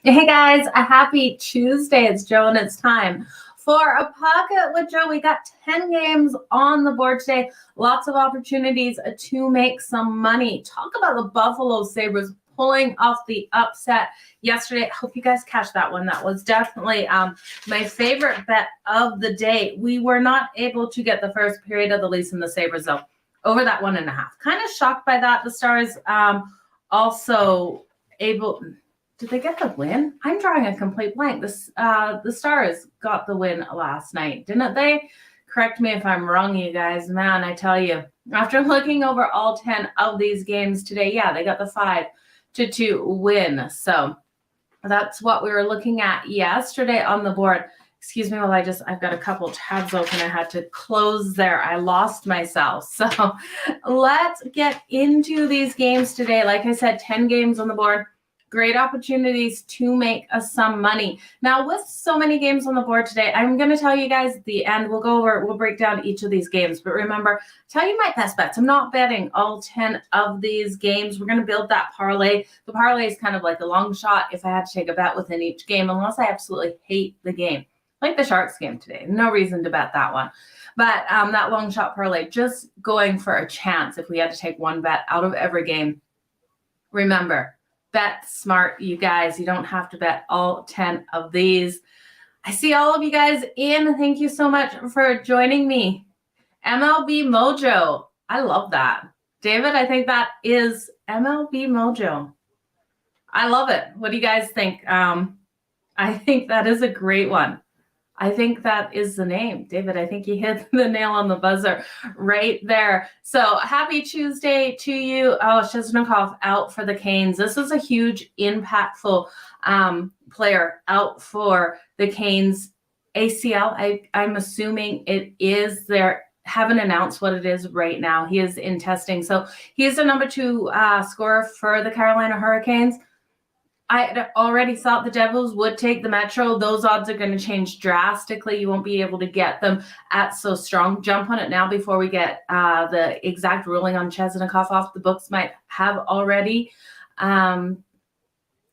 Hey guys, a happy Tuesday. It's Joe and it's time for a pocket with Joe. We got 10 games on the board today. Lots of opportunities to make some money. Talk about the Buffalo Sabres pulling off the upset yesterday. I hope you guys catch that one. That was definitely my favorite bet of the day. We were not able to get the first period of the Leafs and the Sabres though, over that 1.5. Kind of shocked by that. The Stars also able... Did they get the win? I'm drawing a complete blank. The Stars got the win last night, didn't they? Correct me if I'm wrong, you guys. Man, I tell you, after looking over all 10 of these games today, yeah, they got the 5-2 win. So that's what we were looking at yesterday on the board. Excuse me while I've got a couple tabs open. I had to close there. I lost myself. So let's get into these games today. Like I said, 10 games on the board. Great opportunities to make some money. Now, with so many games on the board today, I'm going to tell you guys at the end. We'll break down each of these games. But remember, tell you my best bets. I'm not betting all 10 of these games. We're going to build that parlay. The parlay is kind of like a long shot if I had to take a bet within each game, unless I absolutely hate the game. Like the Sharks game today. No reason to bet that one. But that long shot parlay, just going for a chance if we had to take one bet out of every game. Remember, bet smart, you guys. You don't have to bet all 10 of these. I see all of you guys in. Thank you so much for joining me. MLB Mojo. I love that. David, I think that is MLB Mojo. I love it. What do you guys think? I think that is a great one. I think that is the name. David, I think you hit the nail on the buzzer right there. So happy Tuesday to you. Oh, Chesnikov out for the Canes. This is a huge, impactful player out for the Canes. ACL, I'm assuming it is there. Haven't announced what it is right now. He is in testing. So he is the number 2 scorer for the Carolina Hurricanes. I already thought the Devils would take the Metro. Those odds are going to change drastically. You won't be able to get them at so strong. Jump on it now before we get the exact ruling on Chesnikov off. The books might have already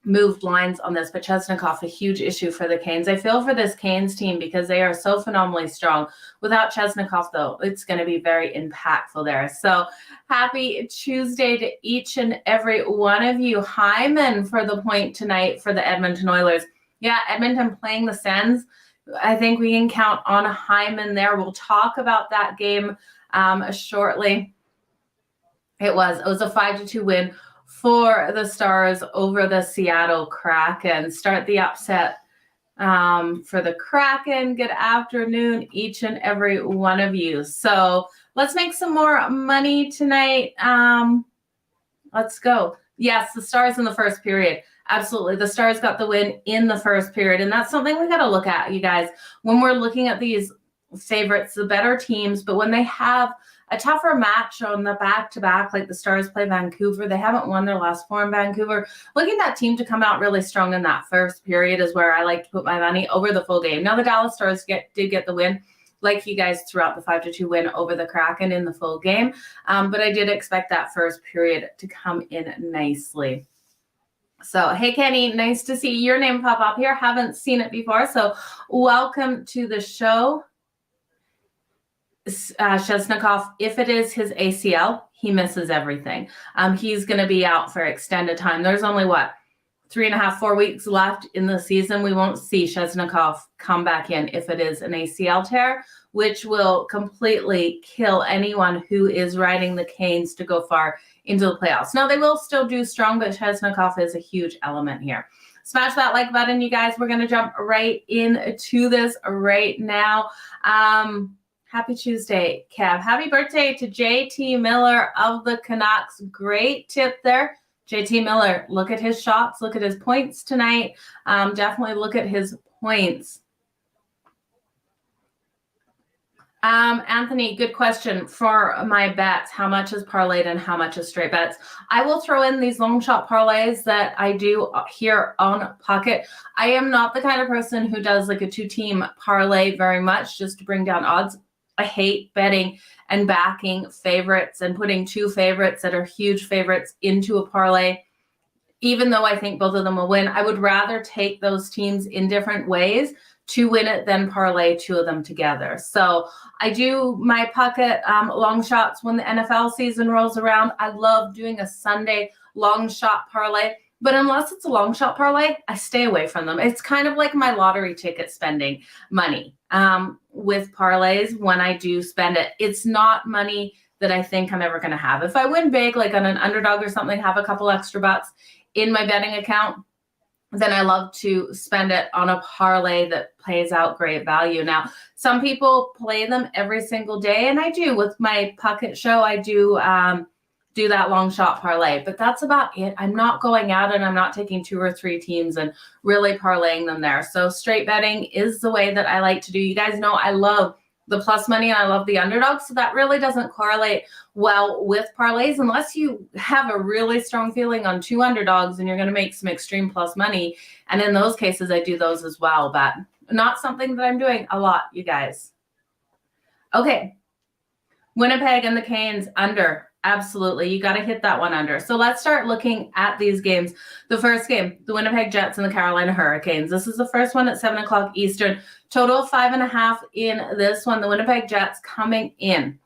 moved lines on this, but Chesnikov, a huge issue for the Canes. I feel for this Canes team because they are so phenomenally strong. Without Chesnikov, though, it's going to be very impactful there. So happy Tuesday to each and every one of you. Hyman for the point tonight for the Edmonton Oilers. Yeah, Edmonton playing the Sens. I think we can count on Hyman there. We'll talk about that game shortly. It was a 5-2 win for the Stars over the Seattle Kraken. Start the upset for the Kraken. Good afternoon, each and every one of you. So let's make some more money tonight. Let's go. Yes, the Stars in the first period. Absolutely. The Stars got the win in the first period. And that's something we got to look at, you guys, when we're looking at these favorites, the better teams. But when they have a tougher match on the back-to-back, like the Stars play Vancouver. They haven't won their last 4 in Vancouver. Looking at that team to come out really strong in that first period is where I like to put my money over the full game. Now, the Dallas Stars did get the win, like you guys throughout the 5-2 win over the Kraken in the full game. But I did expect that first period to come in nicely. So, hey, Kenny, nice to see your name pop up here. Haven't seen it before, so welcome to the show. Chesnikov, if it is his ACL, he misses everything. He's going to be out for extended time. There's only, 3.5, 4 weeks left in the season. We won't see Chesnikov come back in if it is an ACL tear, which will completely kill anyone who is riding the Canes to go far into the playoffs. Now, they will still do strong, but Chesnikov is a huge element here. Smash that like button, you guys. We're going to jump right into this right now. Happy Tuesday, Kev. Happy birthday to JT Miller of the Canucks. Great tip there. JT Miller, look at his shots. Look at his points tonight. Definitely look at his points. Anthony, good question for my bets. How much is parlayed and how much is straight bets? I will throw in these long shot parlays that I do here on Pocket. I am not the kind of person who does like a 2-team parlay very much just to bring down odds. I hate betting and backing favorites and putting 2 favorites that are huge favorites into a parlay. even though I think both of them will win, I would rather take those teams in different ways to win it than parlay two of them together. So I do my pocket long shots when the NFL season rolls around. I love doing a Sunday long shot parlay, but unless it's a long shot parlay, I stay away from them. It's kind of like my lottery ticket spending money with parlays. When I do spend it, it's not money that I think I'm ever going to have. If I win big, like on an underdog or something, have a couple extra bucks in my betting account, then I love to spend it on a parlay that plays out great value. Now, some people play them every single day, and I do with my pocket show. I do that long shot parlay, but that's about it. I'm not going out and I'm not taking 2 or 3 teams and really parlaying them there. So straight betting is the way that I like to do. You guys know I love the plus money and I love the underdog. So that really doesn't correlate well with parlays unless you have a really strong feeling on 2 underdogs and you're going to make some extreme plus money. And in those cases, I do those as well, but not something that I'm doing a lot, you guys. Okay. Winnipeg and the Canes under. Absolutely. You got to hit that one under. So let's start looking at these games. The first game, the Winnipeg Jets and the Carolina Hurricanes. This is the first one at 7 o'clock Eastern. Total 5.5 in this one. The Winnipeg Jets coming in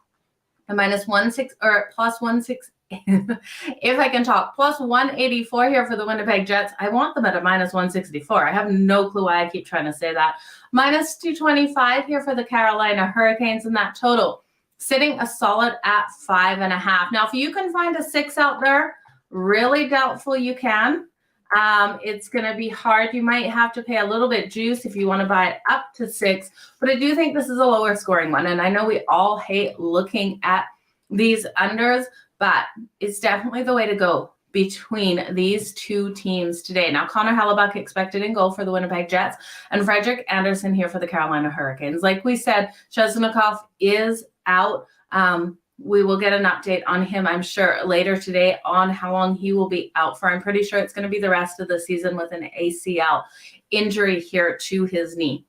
a -1.6 or +1.6. If I can talk, +184 here for the Winnipeg Jets. I want them at a -164. I have no clue why I keep trying to say that. -225 here for the Carolina Hurricanes, and that total sitting a solid at 5.5. Now, if you can find a 6 out there, really doubtful you can. It's going to be hard. You might have to pay a little bit juice if you want to buy it up to 6, but I do think this is a lower scoring one. And I know we all hate looking at these unders, but it's definitely the way to go between these two teams today. Now, Connor Hellebuyck expected in goal for the Winnipeg Jets and Frederik Andersen here for the Carolina Hurricanes. Like we said, Chesnikov is out. We will get an update on him, I'm sure, later today on how long he will be out for. I'm pretty sure it's going to be the rest of the season with an ACL injury here to his knee.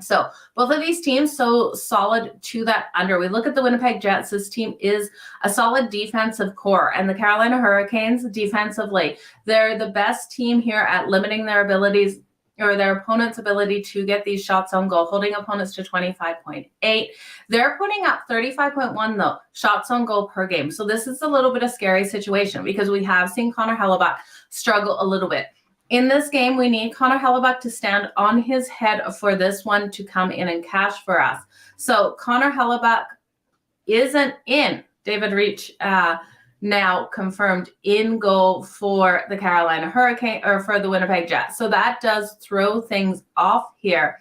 So both of these teams so solid to that under. We look at the Winnipeg Jets. This team is a solid defensive core, and the Carolina Hurricanes defensively, they're the best team here at limiting their abilities or their opponent's ability to get these shots on goal, holding opponents to 25.8. They're putting up 35.1 though shots on goal per game. So this is a little bit of a scary situation because we have seen Connor Hellebuyck struggle a little bit. In this game, we need Connor Hellebuyck to stand on his head for this one to come in and cash for us. So Connor Hellebuyck isn't in. David Reach now confirmed in goal for the Carolina Hurricane or for the Winnipeg Jets. So that does throw things off here.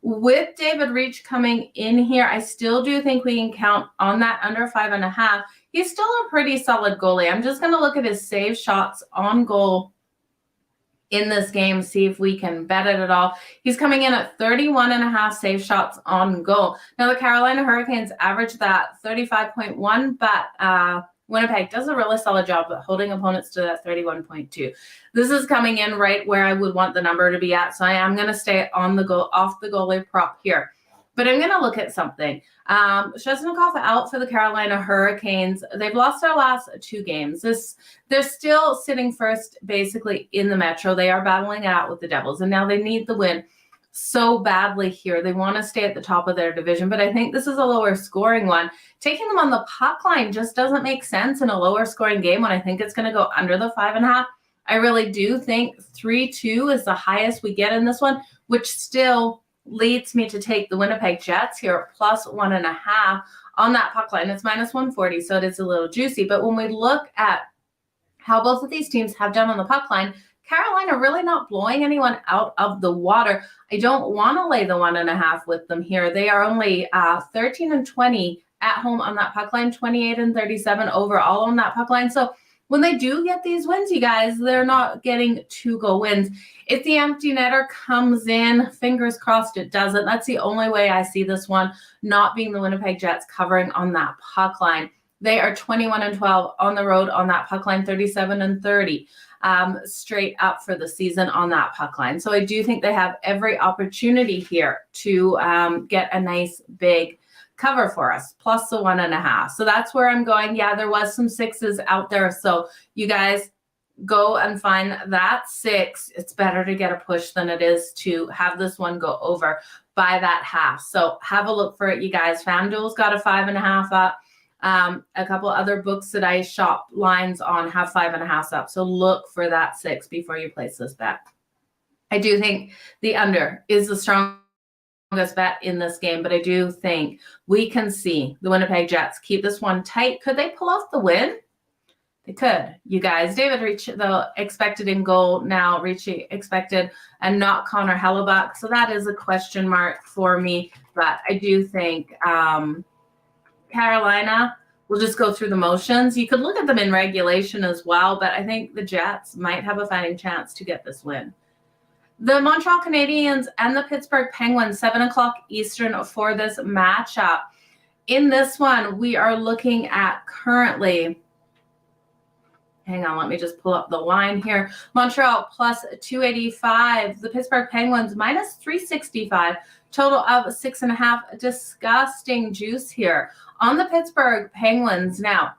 With David Reach coming in here, I still do think we can count on that under 5.5. He's still a pretty solid goalie. I'm just going to look at his save shots on goal in this game, see if we can bet it at all. He's coming in at 31.5 save shots on goal. Now, the Carolina Hurricanes average that 35.1, but Winnipeg does a really solid job at holding opponents to that 31.2. This is coming in right where I would want the number to be at, so I am going to stay on the goal, off the goalie prop here. But I'm going to look at something. Chesnikov out for the Carolina Hurricanes. They've lost their last 2 games. They're still sitting first basically in the Metro. They are battling it out with the Devils, and now they need the win so badly here. They want to stay at the top of their division, but I think this is a lower scoring one. Taking them on the puck line just doesn't make sense in a lower scoring game when I think it's going to go under the 5.5. I really do think 3-2 is the highest we get in this one, which still leads me to take the Winnipeg Jets here at +1.5 on that puck line. It's -140, so it is a little juicy. But when we look at how both of these teams have done on the puck line, Carolina really not blowing anyone out of the water. I don't want to lay the 1.5 with them here. They are only 13-20 at home on that puck line, 28-37 overall on that puck line. So when they do get these wins, you guys, they're not getting 2-goal wins. If the empty netter comes in, fingers crossed it doesn't. That's the only way I see this one not being the Winnipeg Jets covering on that puck line. They are 21-12 on the road on that puck line, 37-30 straight up for the season on that puck line. So I do think they have every opportunity here to get a nice big cover for us, plus the 1.5. So that's where I'm going. Yeah, there was some 6s out there. So you guys, go and find that 6. It's better to get a push than it is to have this one go over by that half. So have a look for it, you guys. FanDuel's got a 5.5 up. A couple other books that I shop lines on have 5.5 up. So look for that 6 before you place this bet. I do think the under is the strongest bet in this game, but I do think we can see the Winnipeg Jets keep this one tight. Could they pull off the win? They could, you guys. David Reach, the expected in goal now, Ricci expected, and not Connor Hellebuck. So that is a question mark for me. But I do think Carolina will just go through the motions. You could look at them in regulation as well, but I think the Jets might have a fighting chance to get this win. The Montreal Canadiens and the Pittsburgh Penguins, 7 o'clock Eastern for this matchup. In this one, we are looking at currently, hang on, let me just pull up the line here. Montreal plus 285. The Pittsburgh Penguins minus 365. Total of 6.5. Disgusting juice here on the Pittsburgh Penguins. Now,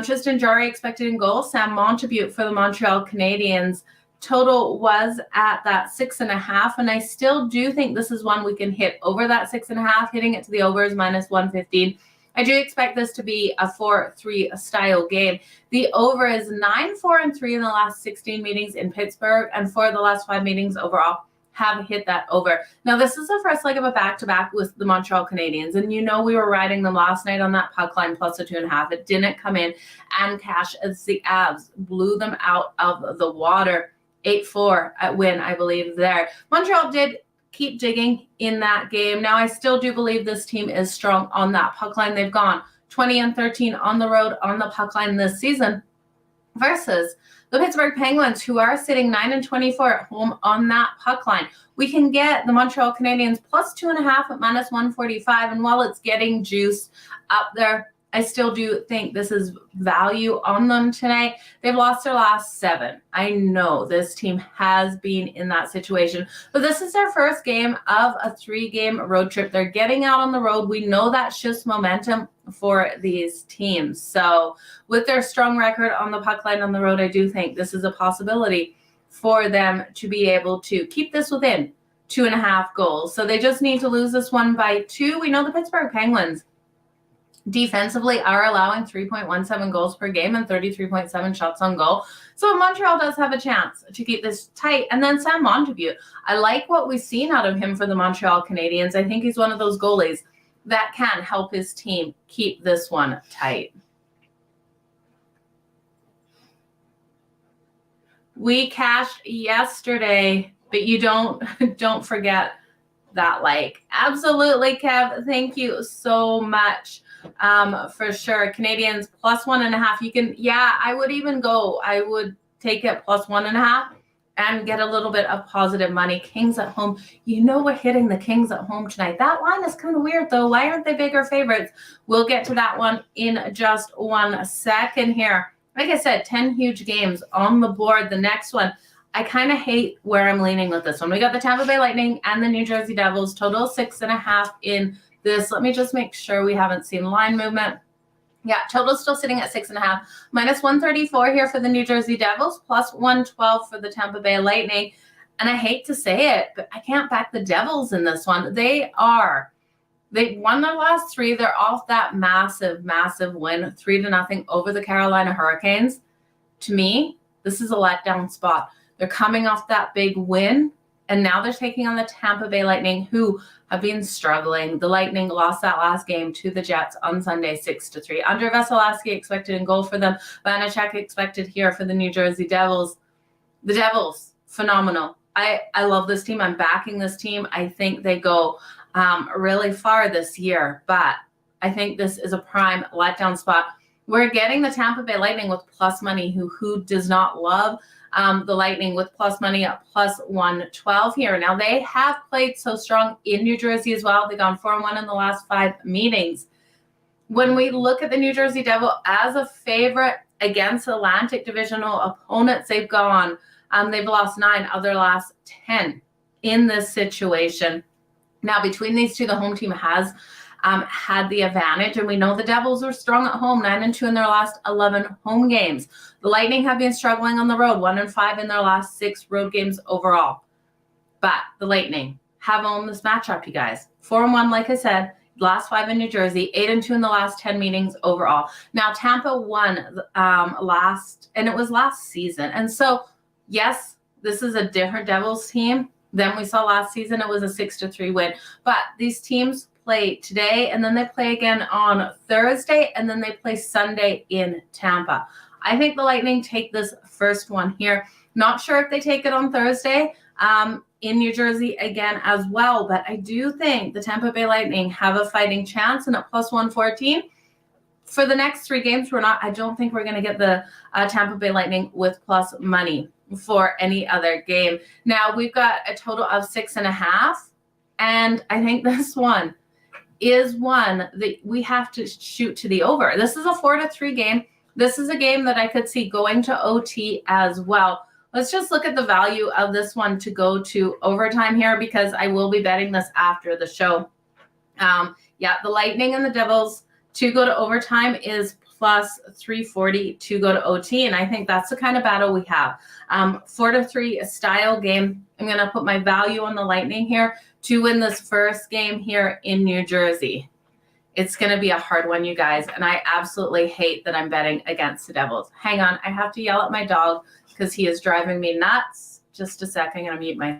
Tristan Jarry expected in goal. Sam Montembeault for the Montreal Canadiens. Total was at that 6.5, and I still do think this is one we can hit over that 6.5. Hitting it to the over is minus 115. I do expect this to be a 4-3 style game. The over is 9-4-3 in the last 16 meetings in Pittsburgh, and 4 of the last 5 meetings overall have hit that over. Now, this is the first leg of a back-to-back with the Montreal Canadiens, and you know we were riding them last night on that puck line plus a 2.5. It didn't come in and cash as the Avs blew them out of the water. 8-4 at win, I believe, there. Montreal did keep digging in that game. Now, I still do believe this team is strong on that puck line. They've gone 20-13 on the road on the puck line this season versus the Pittsburgh Penguins, who are sitting 9-24 at home on that puck line. We can get the Montreal Canadiens plus 2.5 at minus 145. And while it's getting juice up there, I still do think this is value on them tonight. They've lost their last 7. I know this team has been in that situation, but this is their first game of a 3-game road trip. They're getting out on the road. We know that shifts momentum for these teams. So with their strong record on the puck line on the road, I do think this is a possibility for them to be able to keep this within 2.5 goals. So they just need to lose this one by 2. We know the Pittsburgh Penguins defensively are allowing 3.17 goals per game and 33.7 shots on goal. So Montreal does have a chance to keep this tight. And then Sam Montembeault, I like what we've seen out of him for the Montreal Canadiens. I think he's one of those goalies that can help his team keep this one tight. We cashed yesterday, but you don't forget that like. Absolutely, Kev. Thank you so much. For sure. Canadians plus 1.5. You can, I would even go. I would take it plus 1.5 and get a little bit of positive money. Kings at home. You know we're hitting the Kings at home tonight. That line is kind of weird though. Why aren't they bigger favorites? We'll get to that one in just 1 second here. Like I said, 10 huge games on the board. The next one, I kind of hate where I'm leaning with this one. We got the Tampa Bay Lightning and the New Jersey Devils. Total 6.5 in this. Let me just make sure we haven't seen line movement. Yeah, total still sitting at 6.5. Minus 134 here for the New Jersey Devils, plus 112 for the Tampa Bay Lightning. And I hate to say it, but I can't back the Devils in this one. They won their last 3. They're off that massive, massive win, 3-0 over the Carolina Hurricanes. To me, this is a letdown spot. They're coming off that big win, and now they're taking on the Tampa Bay Lightning, who have been struggling. The Lightning lost that last game to the Jets on Sunday, 6-3. Andre Vasilevsky expected in goal for them. Vanacek expected here for the New Jersey Devils. The Devils, phenomenal. I love this team. I'm backing this team. I think they go really far this year, but I think this is a prime letdown spot. We're getting the Tampa Bay Lightning with plus money, who does not love the Lightning with plus money at plus 112 here. Now, they have played so strong in New Jersey as well. They've gone 4-1 in the last 5 meetings. When we look at the New Jersey Devil as a favorite against Atlantic divisional opponents, they've lost 9 of their last 10 in this situation. Now, between these two, the home team has had the advantage. And we know the Devils were strong at home, 9-2 in their last 11 home games. The Lightning have been struggling on the road, 1-5 in their last 6 road games overall. But the Lightning have owned this matchup, you guys. 4-1, like I said, last 5 in New Jersey, 8-2 in the last 10 meetings overall. Now, Tampa won last season. And so, yes, this is a different Devils team than we saw last season. It was a 6-3 win. But these teams play today, and then they play again on Thursday, and then they play Sunday in Tampa. I think the Lightning take this first one here. Not sure if they take it on Thursday in New Jersey again as well, but I do think the Tampa Bay Lightning have a fighting chance, and at plus 114 for the next 3 games, I don't think we're going to get the Tampa Bay Lightning with plus money for any other game. Now we've got a total of 6.5, and I think this one is one that we have to shoot to the over. This is a 4-3 game. This is a game that I could see going to OT as well. Let's just look at the value of this one to go to overtime here, because I will be betting this after the show. The Lightning and the Devils to go to overtime is plus 340 to go to OT, and I think that's the kind of battle we have. 4-3 style game. I'm going to put my value on the Lightning here to win this first game here in New Jersey. It's going to be a hard one, you guys, and I absolutely hate that I'm betting against the Devils. Hang on, I have to yell at my dog because he is driving me nuts. Just a second, I'm going to mute my...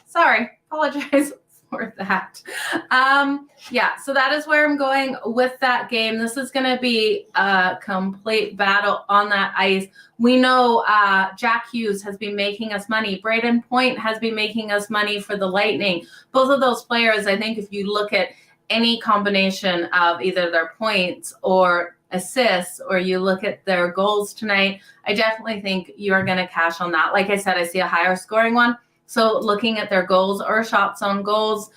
Sorry, apologize for that. So that is where I'm going with that game. This is going to be a complete battle on that ice. We know Jack Hughes has been making us money. Braden Point has been making us money for the Lightning. Both of those players, I think if you look at any combination of either their points or assists, or you look at their goals tonight, I definitely think you are going to cash on that. Like I said, I see a higher scoring one. So looking at their goals or shots on goals,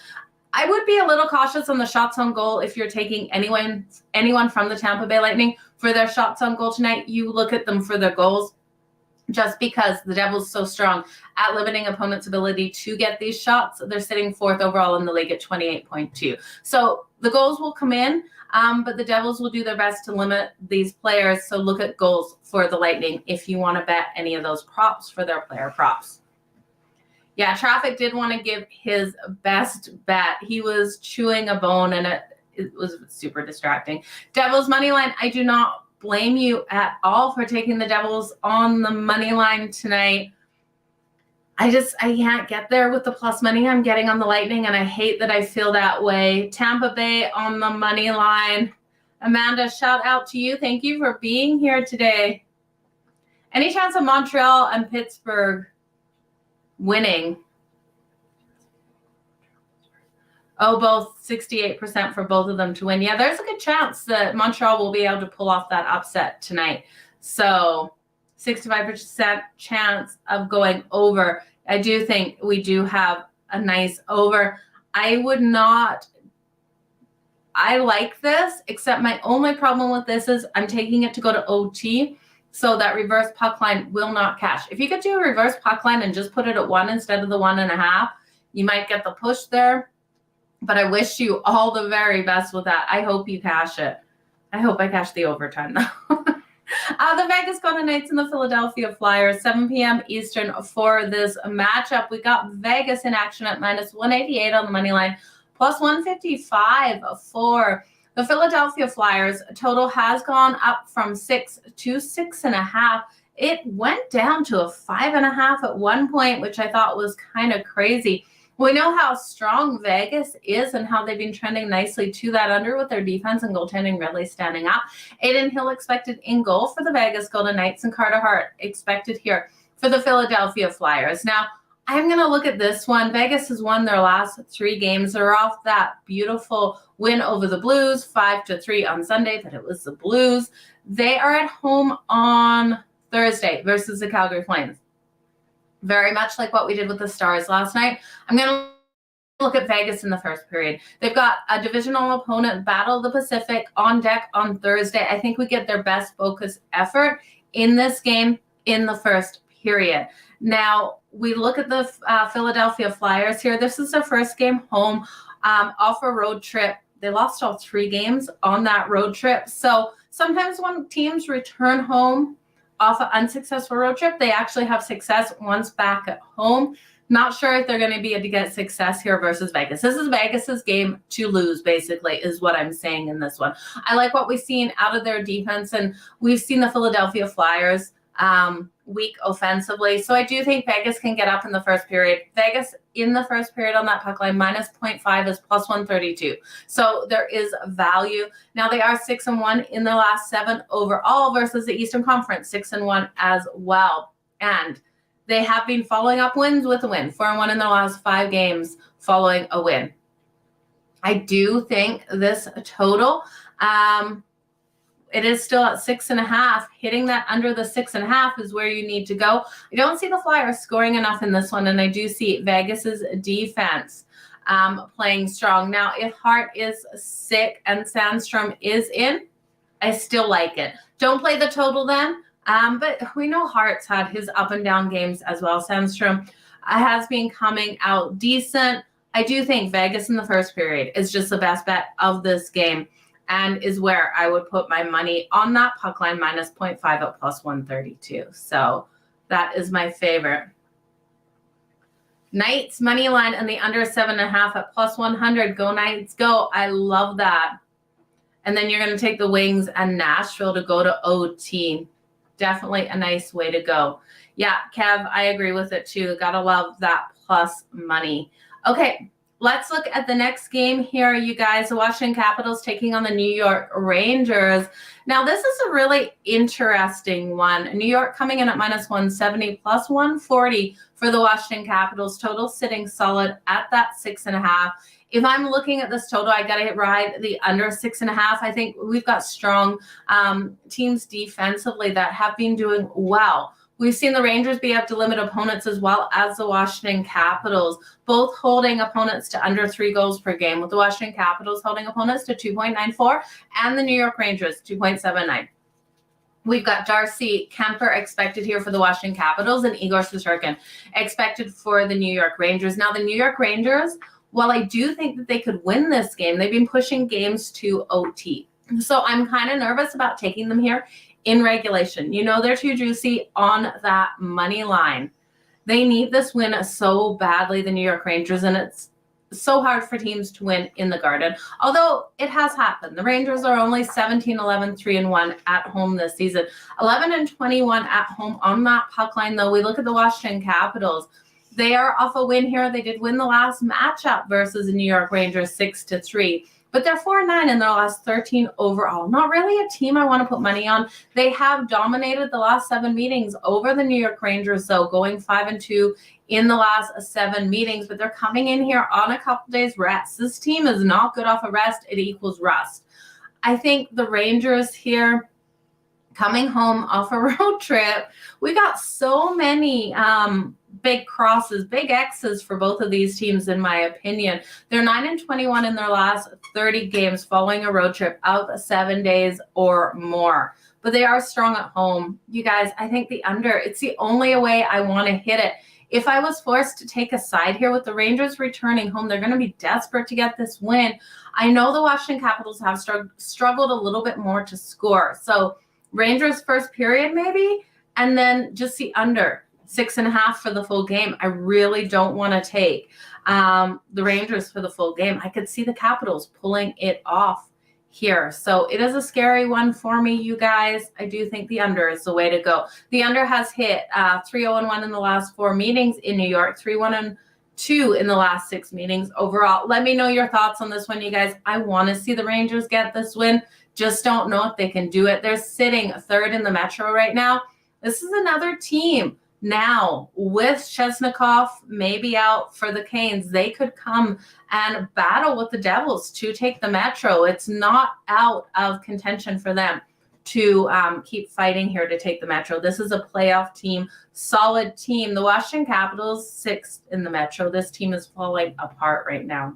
I would be a little cautious on the shots on goal if you're taking anyone from the Tampa Bay Lightning for their shots on goal tonight. You look at them for their goals, just because the Devils so strong at limiting opponents' ability to get these shots. They're sitting 4th overall in the league at 28.2. So the goals will come in, but the Devils will do their best to limit these players. So look at goals for the Lightning if you want to bet any of those props for their player props. Yeah, Traffic did want to give his best bet. He was chewing a bone, and it was super distracting. Devils money line, I do not blame you at all for taking the Devils on the money line tonight. I can't get there with the plus money I'm getting on the Lightning, and I hate that I feel that way. Tampa Bay on the money line. Amanda, shout out to you. Thank you for being here today. Any chance of Montreal and Pittsburgh winning? Oh, both 68% for both of them to win. Yeah, there's a good chance that Montreal will be able to pull off that upset tonight. So 65% chance of going over. I do think we do have a nice over. I like this, except my only problem with this is I'm taking it to go to OT. So that reverse puck line will not cash. If you could do a reverse puck line and just put it at 1 instead of the 1.5, you might get the push there. But I wish you all the very best with that. I hope you cash it. I hope I cash the overtime, though. The Vegas Golden Knights and the Philadelphia Flyers, 7 p.m. Eastern for this matchup. We got Vegas in action at minus 188 on the money line, plus 155 for the Philadelphia Flyers. Total has gone up from 6 to 6.5. It went down to a 5.5 at one point, which I thought was kind of crazy. We know how strong Vegas is and how they've been trending nicely to that under with their defense and goaltending really standing up. Aiden Hill expected in goal for the Vegas Golden Knights, and Carter Hart expected here for the Philadelphia Flyers. Now, I'm going to look at this one. Vegas has won their last 3 games. They're off that beautiful win over the Blues, 5-3 on Sunday, but it was the Blues. They are at home on Thursday versus the Calgary Flames. Very much like what we did with the Stars last night. I'm going to look at Vegas in the first period. They've got a divisional opponent, Battle of the Pacific, on deck on Thursday. I think we get their best focus effort in this game in the first period. Now, we look at the Philadelphia Flyers here. This is their first game home off a road trip. They lost all 3 games on that road trip. So sometimes when teams return home off an unsuccessful road trip, they actually have success once back at home. Not sure if they're going to be able to get success here versus Vegas. This is Vegas's game to lose, basically, is what I'm saying in this one. I like what we've seen out of their defense, and we've seen the Philadelphia Flyers weak offensively. So I do think Vegas can get up in the first period. Vegas in the first period on that puck line, minus 0.5 is plus 132. So there is value. Now they are 6-1 in their last 7 overall versus the Eastern Conference, 6-1 as well. And they have been following up wins with a win, 4-1 in their last 5 games following a win. I do think this total, it is still at 6.5. Hitting that under the 6.5 is where you need to go. I don't see the Flyers scoring enough in this one, and I do see Vegas's defense playing strong. Now, if Hart is sick and Sandstrom is in, I still like it. Don't play the total then, but we know Hart's had his up and down games as well. Sandstrom has been coming out decent. I do think Vegas in the first period is just the best bet of this game, and is where I would put my money on that puck line, minus 0.5 at plus 132. So that is my favorite. Knights money line and the under 7.5 at plus 100. Go Knights, go. I love that. And then you're going to take the Wings and Nashville to go to OT. Definitely a nice way to go. Yeah, Kev, I agree with it too. Gotta love that plus money. Okay. Let's look at the next game here, you guys. The Washington Capitals taking on the New York Rangers. Now, this is a really interesting one. New York coming in at minus 170, plus 140 for the Washington Capitals. Total sitting solid at that 6.5. If I'm looking at this total, I got to ride the under 6.5. I think we've got strong teams defensively that have been doing well. We've seen the Rangers be able to limit opponents as well as the Washington Capitals, both holding opponents to under 3 goals per game, with the Washington Capitals holding opponents to 2.94 and the New York Rangers 2.79. We've got Darcy Kemper expected here for the Washington Capitals and Igor Shesterkin expected for the New York Rangers. Now, the New York Rangers, while I do think that they could win this game, they've been pushing games to OT. So I'm kind of nervous about taking them here in regulation. You know, they're too juicy on that money line. They need this win so badly, the New York Rangers, and it's so hard for teams to win in the Garden. Although it has happened. The Rangers are only 17-11, 3-1 at home this season. 11-21 at home on that puck line, though. We look at the Washington Capitals. They are off a win here. They did win the last matchup versus the New York Rangers 6-3. But they're 4-9 in their last 13 overall. Not really a team I want to put money on. They have dominated the last 7 meetings over the New York Rangers, though, going 5-2 in the last 7 meetings. But they're coming in here on a couple days rest. This team is not good off a rest. It equals rust. I think the Rangers here, coming home off a road trip, we got so many big crosses, big X's for both of these teams, in my opinion. They're 9-21 in their last 30 games following a road trip of 7 days or more. But they are strong at home. You guys, I think the under, it's the only way I want to hit it. If I was forced to take a side here with the Rangers returning home, they're going to be desperate to get this win. I know the Washington Capitals have struggled a little bit more to score. So Rangers first period maybe, and then just the under 6.5 for the full game. I really don't want to take the Rangers for the full game. I could see the Capitals pulling it off here. So it is a scary one for me, you guys. I do think the under is the way to go. The under has hit 3-0-1 in the last 4 meetings in New York, 3-1-2 in the last 6 meetings overall. Let me know your thoughts on this one, you guys. I want to see the Rangers get this win. Just don't know if they can do it. They're sitting 3rd in the Metro right now. This is another team now with Chesnikov maybe out for the Canes. They could come and battle with the Devils to take the Metro. It's not out of contention for them to keep fighting here to take the Metro. This is a playoff team, solid team. The Washington Capitals 6th in the Metro. This team is falling apart right now.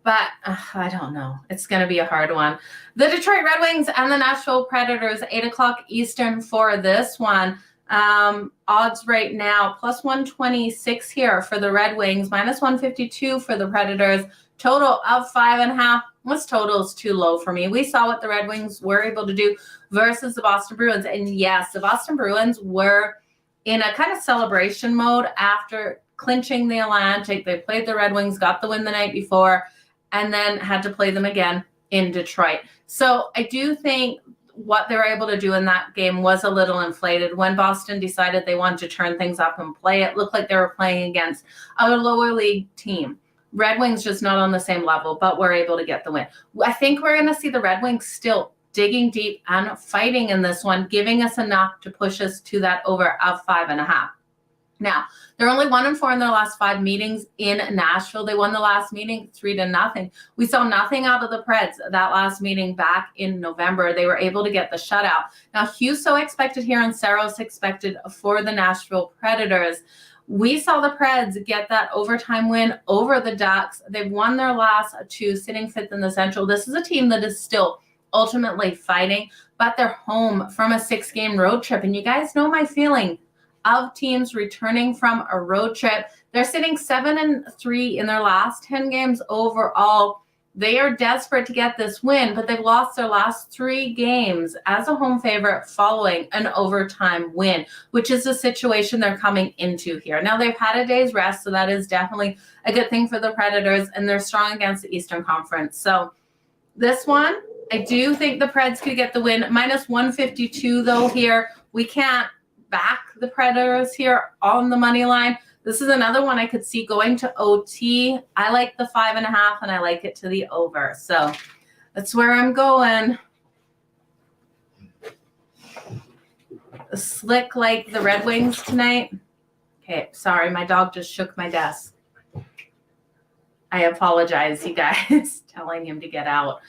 But I don't know. It's going to be a hard one. The Detroit Red Wings and the Nashville Predators, 8 o'clock Eastern for this one. Odds right now, plus 126 here for the Red Wings, minus 152 for the Predators. Total of 5.5. This total is too low for me. We saw what the Red Wings were able to do versus the Boston Bruins. And yes, the Boston Bruins were in a kind of celebration mode after clinching the Atlantic. They played the Red Wings, got the win the night before, and then had to play them again in Detroit. So I do think what they were able to do in that game was a little inflated. When Boston decided they wanted to turn things up and play, it looked like they were playing against a lower league team. Red Wings just not on the same level, but were able to get the win. I think we're going to see the Red Wings still digging deep and fighting in this one, giving us enough to push us to that over of 5.5. Now, they're only 1-4 in their last 5 meetings in Nashville. They won the last meeting 3-0. We saw nothing out of the Preds that last meeting back in November. They were able to get the shutout. Now, Husso expected here and Saros expected for the Nashville Predators. We saw the Preds get that overtime win over the Ducks. They've won their last 2, sitting 5th in the Central. This is a team that is still ultimately fighting, but they're home from a 6-game road trip. And you guys know my feeling of teams returning from a road trip. They're sitting 7-3 in their last 10 games overall. They are desperate to get this win, but they've lost their last 3 games as a home favorite following an overtime win, which is the situation they're coming into here. Now, they've had a day's rest, so that is definitely a good thing for the Predators, and they're strong against the Eastern Conference. So this one, I do think the Preds could get the win. Minus 152, though, here. We can't back the Predators here on the money line. This is another one I could see going to OT. I like the 5.5, and I like it to the over. So that's where I'm going. Slick like the Red Wings tonight. Okay, sorry, my dog just shook my desk. I apologize, you guys, telling him to get out.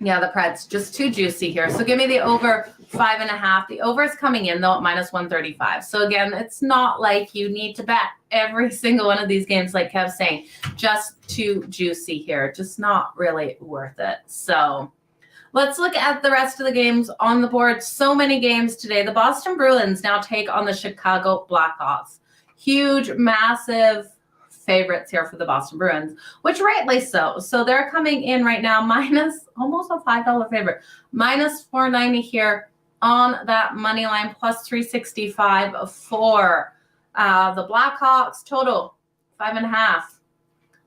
Yeah, the Preds, just too juicy here. So give me the over 5.5. The over is coming in, though, at minus 135. So, again, it's not like you need to bet every single one of these games, like Kev's saying. Just too juicy here. Just not really worth it. So let's look at the rest of the games on the board. So many games today. The Boston Bruins now take on the Chicago Blackhawks. Huge, massive favorites here for the Boston Bruins, which rightly so. So they're coming in right now minus almost a $5 favorite, minus 490 here on that money line, plus 365 for the Blackhawks. Total 5.5. I'm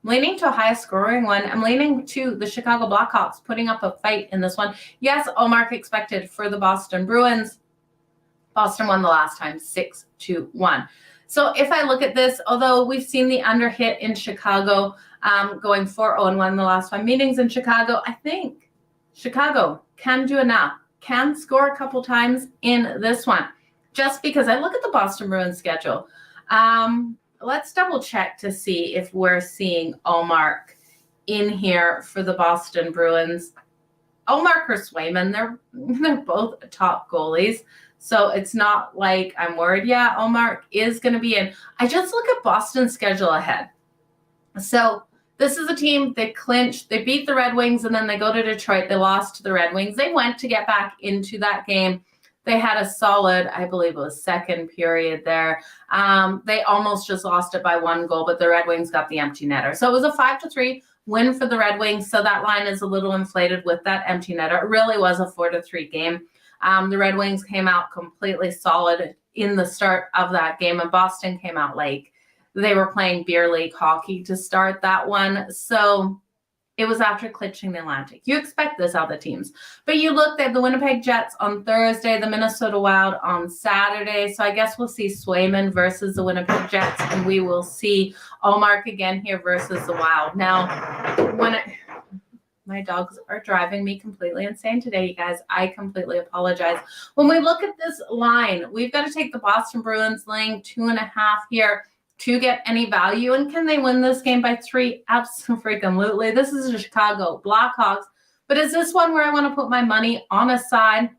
leaning to a high scoring one. I'm leaning to the Chicago Blackhawks putting up a fight in this one. Yes, all mark expected for the Boston Bruins. Boston won the last time 6-1. So if I look at this, although we've seen the under hit in Chicago, going 4-0-1 the last 5 meetings in Chicago, I think Chicago can do enough, can score a couple times in this one. Just because I look at the Boston Bruins schedule. Let's double check to see if we're seeing Allmark in here for the Boston Bruins. Allmark or Swayman, they're both top goalies. So it's not like I'm worried. Yeah, Allmark is going to be in. I just look at Boston's schedule ahead. So this is a team that clinched. They beat the Red Wings, and then they go to Detroit. They lost to the Red Wings. They went to get back into that game. They had a solid, I believe it was second period there. They almost just lost it by 1 goal, but the Red Wings got the empty netter. So it was a 5-3 win for the Red Wings. So that line is a little inflated with that empty netter. It really was a 4-3 game. The Red Wings came out completely solid in the start of that game, and Boston came out like they were playing beer league hockey to start that one. So it was after clinching the Atlantic. You expect this out of the teams. But you look, they have the Winnipeg Jets on Thursday, the Minnesota Wild on Saturday. So I guess we'll see Swayman versus the Winnipeg Jets, and we will see Allmark again here versus the Wild. Now, my dogs are driving me completely insane today, you guys. I completely apologize. When we look at this line, we've got to take the Boston Bruins laying 2.5 here to get any value. And can they win this game by 3? Absolutely. This is the Chicago Blackhawks. But is this one where I want to put my money on a side?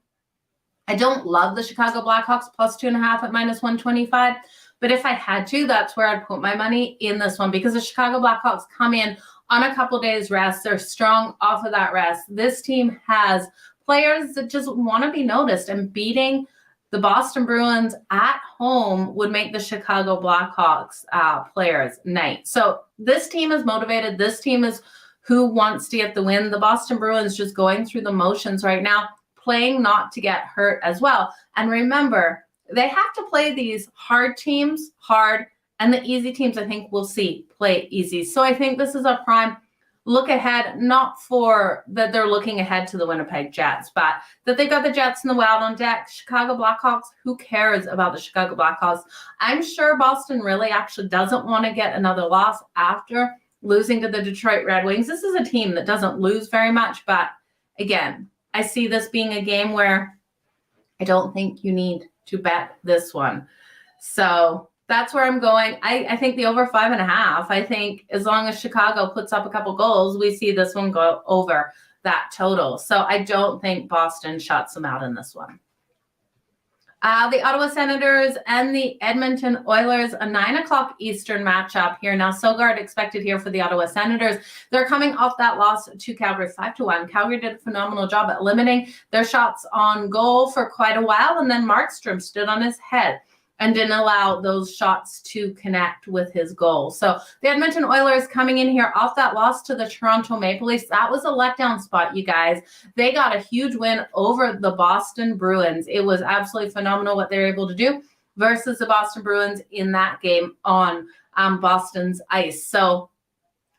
I don't love the Chicago Blackhawks plus 2.5 at minus 125. But if I had to, that's where I'd put my money in this one, because the Chicago Blackhawks come in on a couple days rest. They're strong off of that rest. This team has players that just want to be noticed, and beating the Boston Bruins at home would make the Chicago Blackhawks players night. So this team is motivated. This team is who wants to get the win. The Boston Bruins just going through the motions right now, playing not to get hurt as well. And remember, they have to play these hard teams hard, and the easy teams, I think we'll see, play easy. So I think this is a prime look ahead, not for that they're looking ahead to the Winnipeg Jets, but that they've got the Jets and the Wild on deck. Chicago Blackhawks, who cares about the Chicago Blackhawks? I'm sure Boston really actually doesn't want to get another loss after losing to the Detroit Red Wings. This is a team that doesn't lose very much, but again, I see this being a game where I don't think you need to bet this one. So that's where I'm going. I think the over 5.5. I think as long as Chicago puts up a couple goals, we see this one go over that total. So I don't think Boston shuts them out in this one. The Ottawa Senators and the Edmonton Oilers, a 9 o'clock Eastern matchup here. Now, Sogard expected here for the Ottawa Senators. They're coming off that loss to Calgary 5-1. Calgary did a phenomenal job at limiting their shots on goal for quite a while, and then Markstrom stood on his head and didn't allow those shots to connect with his goal. So the Edmonton Oilers coming in here off that loss to the Toronto Maple Leafs. That was a letdown spot, you guys. They got a huge win over the Boston Bruins. It was absolutely phenomenal what they were able to do versus the Boston Bruins in that game on Boston's ice. So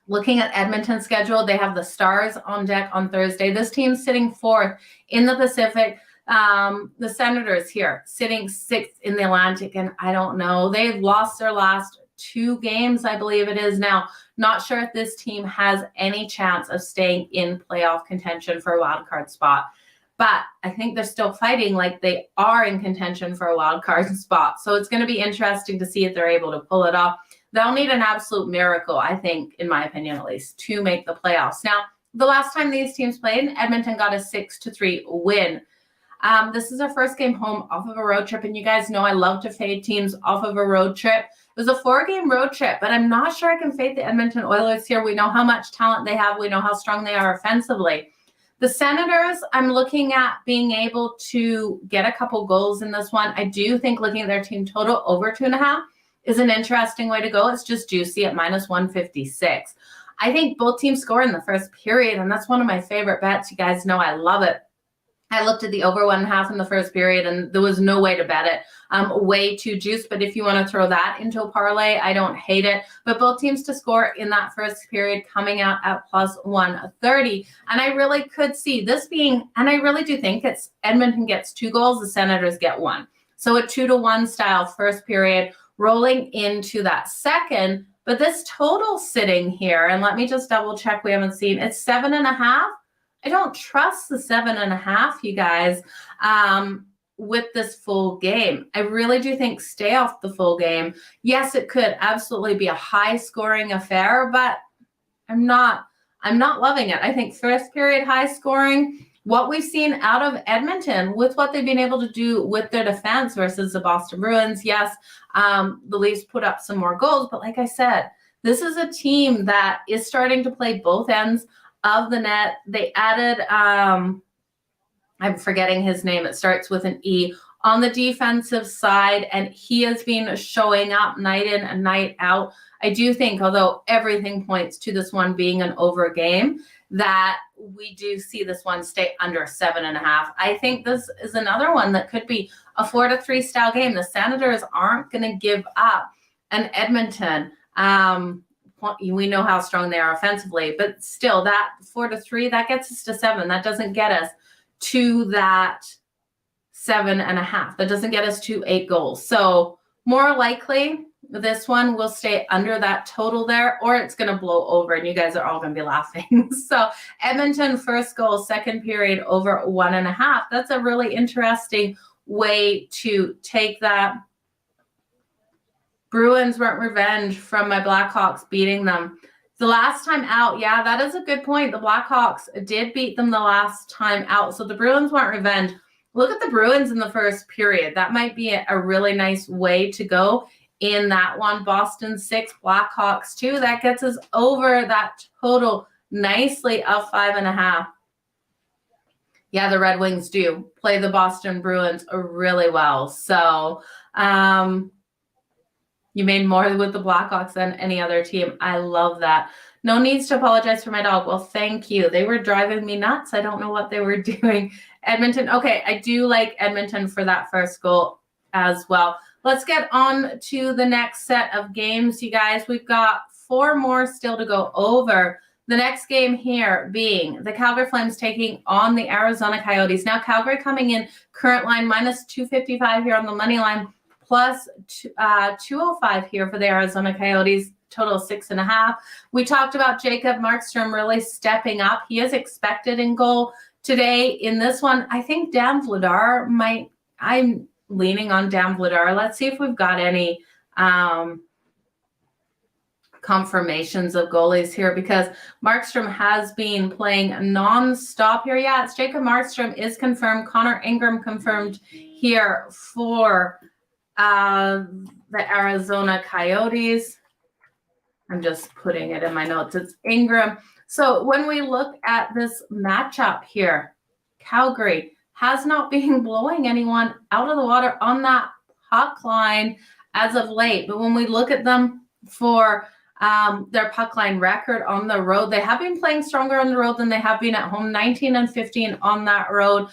looking at Edmonton's schedule, they have the Stars on deck on Thursday. This team's sitting fourth in the Pacific. The Senators here sitting sixth in the Atlantic, and I don't know. They've lost their last 2 games, I believe it is now. Not sure if this team has any chance of staying in playoff contention for a wild card spot. But I think they're still fighting like they are in contention for a wild card spot. So it's going to be interesting to see if they're able to pull it off. They'll need an absolute miracle, I think, in my opinion at least, to make the playoffs. Now, the last time these teams played, Edmonton got a 6-3 win. This is our first game home off of a road trip, and you guys know I love to fade teams off of a road trip. It was a 4-game road trip, but I'm not sure I can fade the Edmonton Oilers here. We know how much talent they have. We know how strong they are offensively. The Senators, I'm looking at being able to get a couple goals in this one. I do think looking at their team total over 2.5 is an interesting way to go. It's just juicy at -156. I think both teams score in the first period, and that's one of my favorite bets. You guys know I love it. I looked at the over 1.5 in the first period, and there was no way to bet it. Way too juiced, but if you want to throw that into a parlay, I don't hate it. But both teams to score in that first period coming out at +130. And I really could see this being, and I really do think it's Edmonton gets 2 goals, the Senators get 1. So a 2-1 style first period rolling into that second. But this total sitting here, and let me just double check, we haven't seen, it's 7.5. I don't trust the 7.5, you guys, with this full game. I really do think stay off the full game. Yes, it could absolutely be a high-scoring affair, but I'm not loving it. I think first period high scoring, what we've seen out of Edmonton with what they've been able to do with their defense versus the Boston Bruins. Yes, the Leafs put up some more goals, but like I said, this is a team that is starting to play both ends of the net. They added, I'm forgetting his name. It starts with an E on the defensive side, and he has been showing up night in and night out. I do think, although everything points to this one being an over game, that we do see this one stay under 7.5. I think this is another one that could be a 4-3 style game. The Senators aren't going to give up, and Edmonton, we know how strong they are offensively, but still that 4-3, that gets us to 7. That doesn't get us to that 7.5. That doesn't get us to 8 goals. So more likely this one will stay under that total there, or it's going to blow over and you guys are all going to be laughing. So Edmonton first goal, second period over 1.5. That's a really interesting way to take that. Bruins want revenge from my Blackhawks beating them. The last time out, yeah, that is a good point. The Blackhawks did beat them the last time out. So the Bruins want revenge. Look at the Bruins in the first period. That might be a really nice way to go in that one. Boston 6, Blackhawks 2. That gets us over that total nicely of 5.5. Yeah, the Red Wings do play the Boston Bruins really well. So you made more with the Blackhawks than any other team. I love that. No needs to apologize for my dog. Well, thank you. They were driving me nuts. I don't know what they were doing. Edmonton. Okay, I do like Edmonton for that first goal as well. Let's get on to the next set of games, you guys. We've got 4 more still to go over. The next game here being the Calgary Flames taking on the Arizona Coyotes. Now, Calgary coming in current line minus 255 here on the money line, plus 205 here for the Arizona Coyotes, total 6.5. We talked about Jacob Markstrom really stepping up. He is expected in goal today in this one. I think Dan Vladar might, I'm leaning on Dan Vladar. Let's see if we've got any confirmations of goalies here, because Markstrom has been playing nonstop here. Yeah, it's Jacob Markstrom is confirmed. Connor Ingram confirmed here for the Arizona Coyotes. I'm just putting it in my notes. It's Ingram. So when we look at this matchup here, Calgary has not been blowing anyone out of the water on that puck line as of late. But when we look at them for their puck line record on the road, they have been playing stronger on the road than they have been at home. 19-15 on that road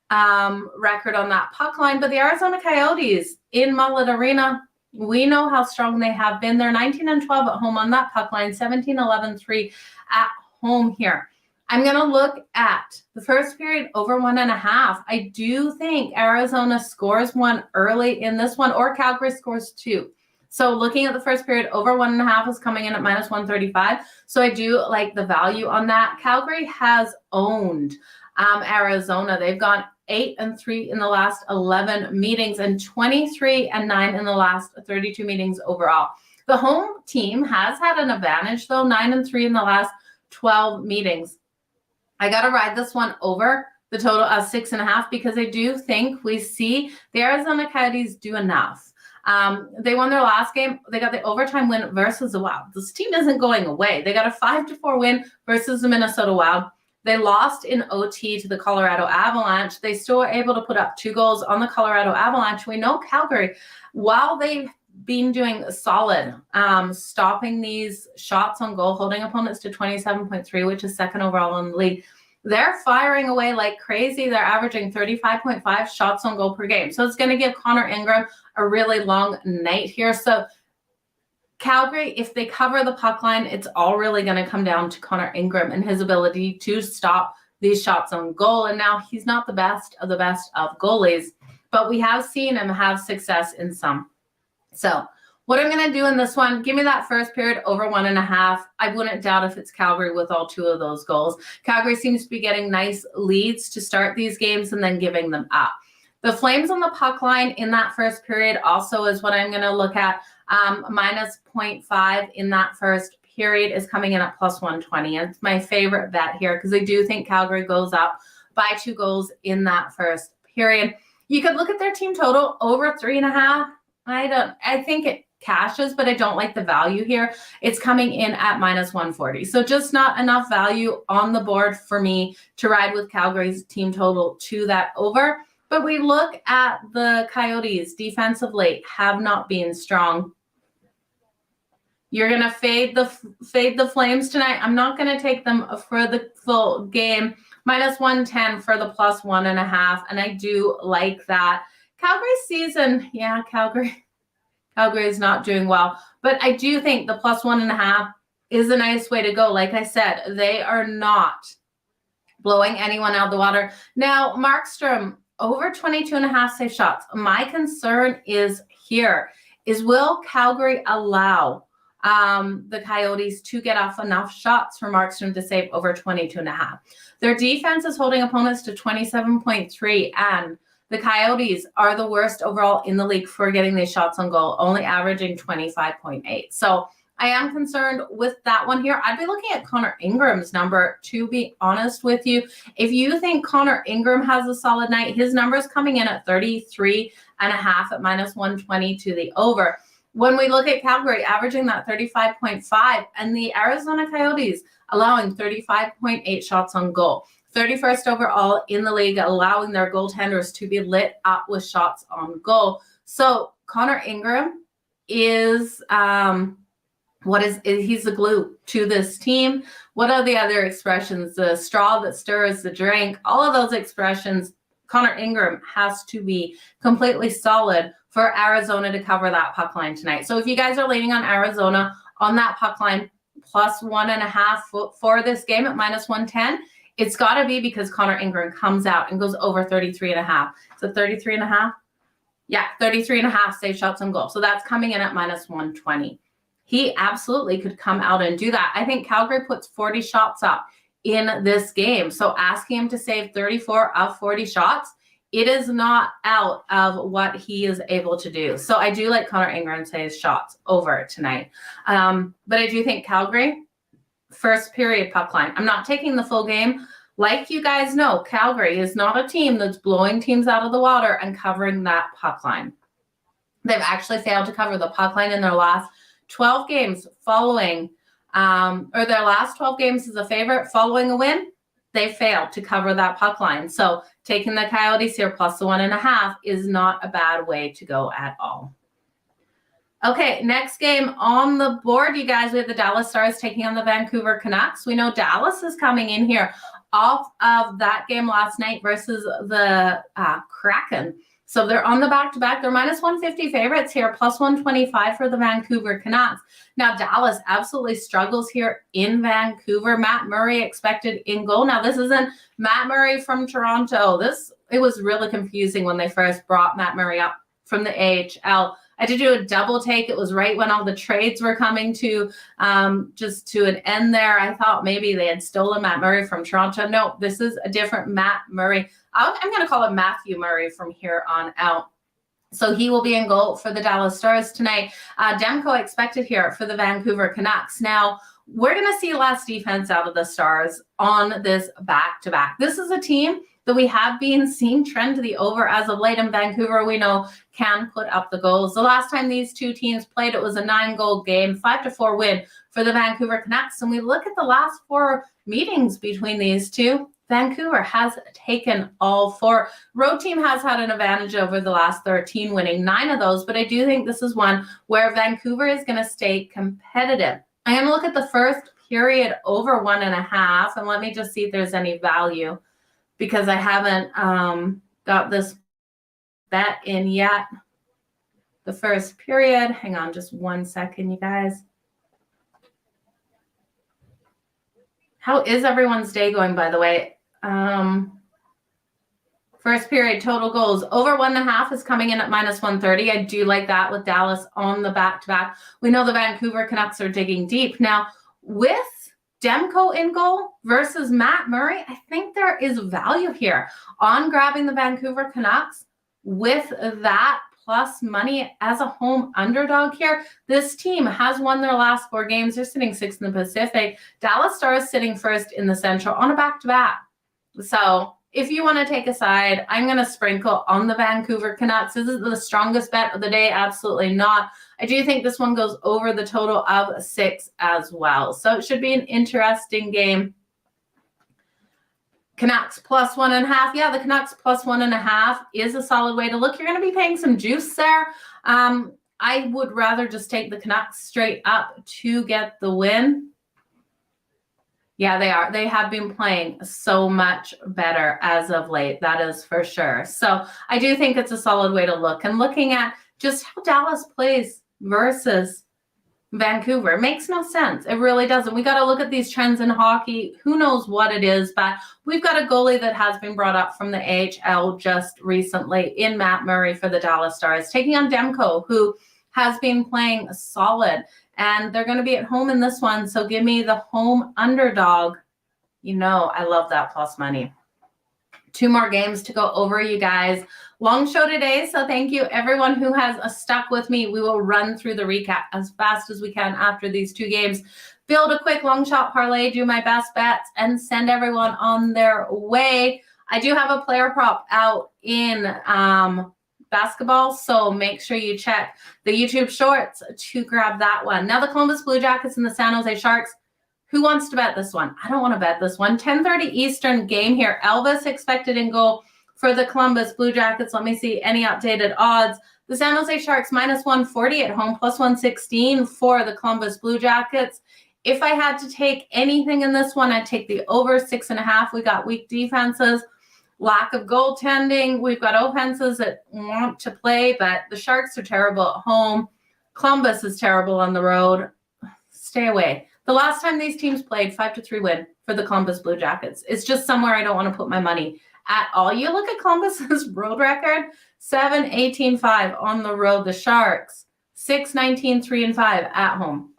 record on that puck line. But the Arizona Coyotes in Mullet Arena, we know how strong they have been. They're 19-12 at home on that puck line, 17-11-3 at home here. I'm going to look at the first period over 1.5. I do think Arizona scores one early in this one, or Calgary scores 2. So looking at the first period, over 1.5 is coming in at minus 135. So I do like the value on that. Calgary has owned Arizona. They've gone 8-3 in the last 11 meetings and 23-9 in the last 32 meetings overall. The home team has had an advantage, though, 9-3 in the last 12 meetings. I got to ride this one over the total of 6.5, because I do think we see the Arizona Coyotes do enough. They won their last game. They got the overtime win versus the Wild. This team isn't going away. They got a 5-4 win versus the Minnesota Wild. They lost in OT to the Colorado Avalanche. They still were able to put up 2 goals on the Colorado Avalanche. We know Calgary, while they've been doing solid, stopping these shots on goal, holding opponents to 27.3, which is second overall in the league. They're firing away like crazy. They're averaging 35.5 shots on goal per game. So it's going to give Connor Ingram a really long night here. So Calgary, if they cover the puck line, it's all really going to come down to Connor Ingram and his ability to stop these shots on goal. And now he's not the best of goalies, but we have seen him have success in some. So what I'm going to do in this one, give me that first period over 1.5. I wouldn't doubt if it's Calgary with all 2 of those goals. Calgary seems to be getting nice leads to start these games and then giving them up. The Flames on the puck line in that first period also is what I'm going to look at. Minus 0.5 in that first period is coming in at plus 120. It's my favorite bet here, because I do think Calgary goes up by 2 goals in that first period. You could look at their team total over 3.5. I think it cashes, but I don't like the value here. It's coming in at minus 140. So just not enough value on the board for me to ride with Calgary's team total to that over. But we look at the Coyotes defensively, have not been strong. You're going to fade the Flames tonight. I'm not going to take them for the full game. Minus 110 for the plus 1.5. And I do like that. Calgary's season, yeah, Calgary is not doing well. But I do think the plus 1.5 is a nice way to go. Like I said, they are not blowing anyone out of the water. Now, Markstrom, over 22.5 safe shots. My concern is will Calgary allow the Coyotes to get off enough shots for Markstrom to save over 22.5? Their defense is holding opponents to 27.3, and the Coyotes are the worst overall in the league for getting these shots on goal, only averaging 25.8. So I am concerned with that one here. I'd be looking at Connor Ingram's number, to be honest with you. If you think Connor Ingram has a solid night, his number is coming in at 33.5 at minus 120 to the over. When we look at Calgary averaging that 35.5 and the Arizona Coyotes allowing 35.8 shots on goal. 31st overall in the league, allowing their goaltenders to be lit up with shots on goal. So Connor Ingram is he's the glue to this team. What are the other expressions? The straw that stirs the drink, all of those expressions. Connor Ingram has to be completely solid for Arizona to cover that puck line tonight. So if you guys are leaning on Arizona on that puck line plus 1.5 for this game at minus 110, it's got to be because Connor Ingram comes out and goes over 33.5. So 33.5? Yeah, 33.5 save shots on goal. So that's coming in at minus 120. He absolutely could come out and do that. I think Calgary puts 40 shots up in this game. So asking him to save 34 of 40 shots, it is not out of what he is able to do. So I do like Connor Ingram saves shots over tonight. But I do think Calgary, first period puck line. I'm not taking the full game. Like you guys know, Calgary is not a team that's blowing teams out of the water and covering that puck line. They've actually failed to cover the puck line in their last 12 games following, or their last 12 games as a favorite following a win. They failed to cover that puck line. So taking the Coyotes here plus the 1.5 is not a bad way to go at all. Okay, next game on the board, you guys, we have the Dallas Stars taking on the Vancouver Canucks. We know Dallas is coming in here off of that game last night versus the Kraken. So they're on the back-to-back. They're minus 150 favorites here, plus 125 for the Vancouver Canucks. Now, Dallas absolutely struggles here in Vancouver. Matt Murray expected in goal. Now, this isn't Matt Murray from Toronto. It was really confusing when they first brought Matt Murray up from the AHL. I did do a double take. It was right when all the trades were coming to just to an end there. I thought maybe they had stolen Matt Murray from Toronto. No, this is a different Matt Murray. I'm going to call it Matthew Murray from here on out. So he will be in goal for the Dallas Stars tonight. Demko expected here for the Vancouver Canucks. Now, we're going to see less defense out of the Stars on this back-to-back. This is a team that we have been seeing trend to the over as of late. In Vancouver, we know can put up the goals. The last time these two teams played, it was a 9-goal game, 5-4 win for the Vancouver Canucks. And we look at the last 4 meetings between these two, Vancouver has taken all 4. Road team has had an advantage over the last 13, winning 9 of those. But I do think this is one where Vancouver is going to stay competitive. I'm going to look at the first period over 1.5. And let me just see if there's any value, because I haven't got this bet in yet. The first period. Hang on just 1 second, you guys. How is everyone's day going, by the way? First period total goals over 1.5 is coming in at minus 130. I do like that with Dallas on the back-to-back. We know the Vancouver Canucks are digging deep. Now, with Demko in goal versus Matt Murray, I think there is value here on grabbing the Vancouver Canucks with that plus money as a home underdog here. This team has won their last 4 games. They're sitting 6th in the Pacific. Dallas Stars sitting 1st in the Central on a back-to-back. So if you want to take a side, I'm going to sprinkle on the Vancouver Canucks. Is it the strongest bet of the day? Absolutely not. I do think this one goes over the total of 6 as well. So it should be an interesting game. Canucks plus 1.5. Yeah, the Canucks plus 1.5 is a solid way to look. You're going to be paying some juice there. I would rather just take the Canucks straight up to get the win. Yeah, they are. They have been playing so much better as of late. That is for sure. So I do think it's a solid way to look. And looking at just how Dallas plays versus Vancouver makes no sense. It really doesn't. We got to look at these trends in hockey. Who knows what it is, but we've got a goalie that has been brought up from the AHL just recently in Matt Murray for the Dallas Stars, taking on Demko, who has been playing solid. And they're going to be at home in this one. So give me the home underdog. You know, I love that plus money. 2 more games to go over, you guys. Long show today. So thank you, everyone who has stuck with me. We will run through the recap as fast as we can after these 2 games. Build a quick long shot parlay, do my best bets, and send everyone on their way. I do have a player prop out in basketball, so make sure you check the YouTube shorts to grab that one. Now the Columbus Blue Jackets and the San Jose Sharks. Who wants to bet this one? I don't want to bet this one. 10:30 Eastern game here. Elvis expected in goal for the Columbus Blue Jackets. Let me see any updated odds. The San Jose Sharks -140 at home, +116 for the Columbus Blue Jackets. If I had to take anything in this one, I'd take the over 6.5. We got weak defenses, lack of goaltending. We've got offenses that want to play, but the Sharks are terrible at home. Columbus is terrible on the road. Stay away. The last time these teams played, 5-3 win for the Columbus Blue Jackets. It's just somewhere I don't want to put my money at all. You look at Columbus's road record, 7-18-5 on the road. The Sharks, 6-19-3-5 at home.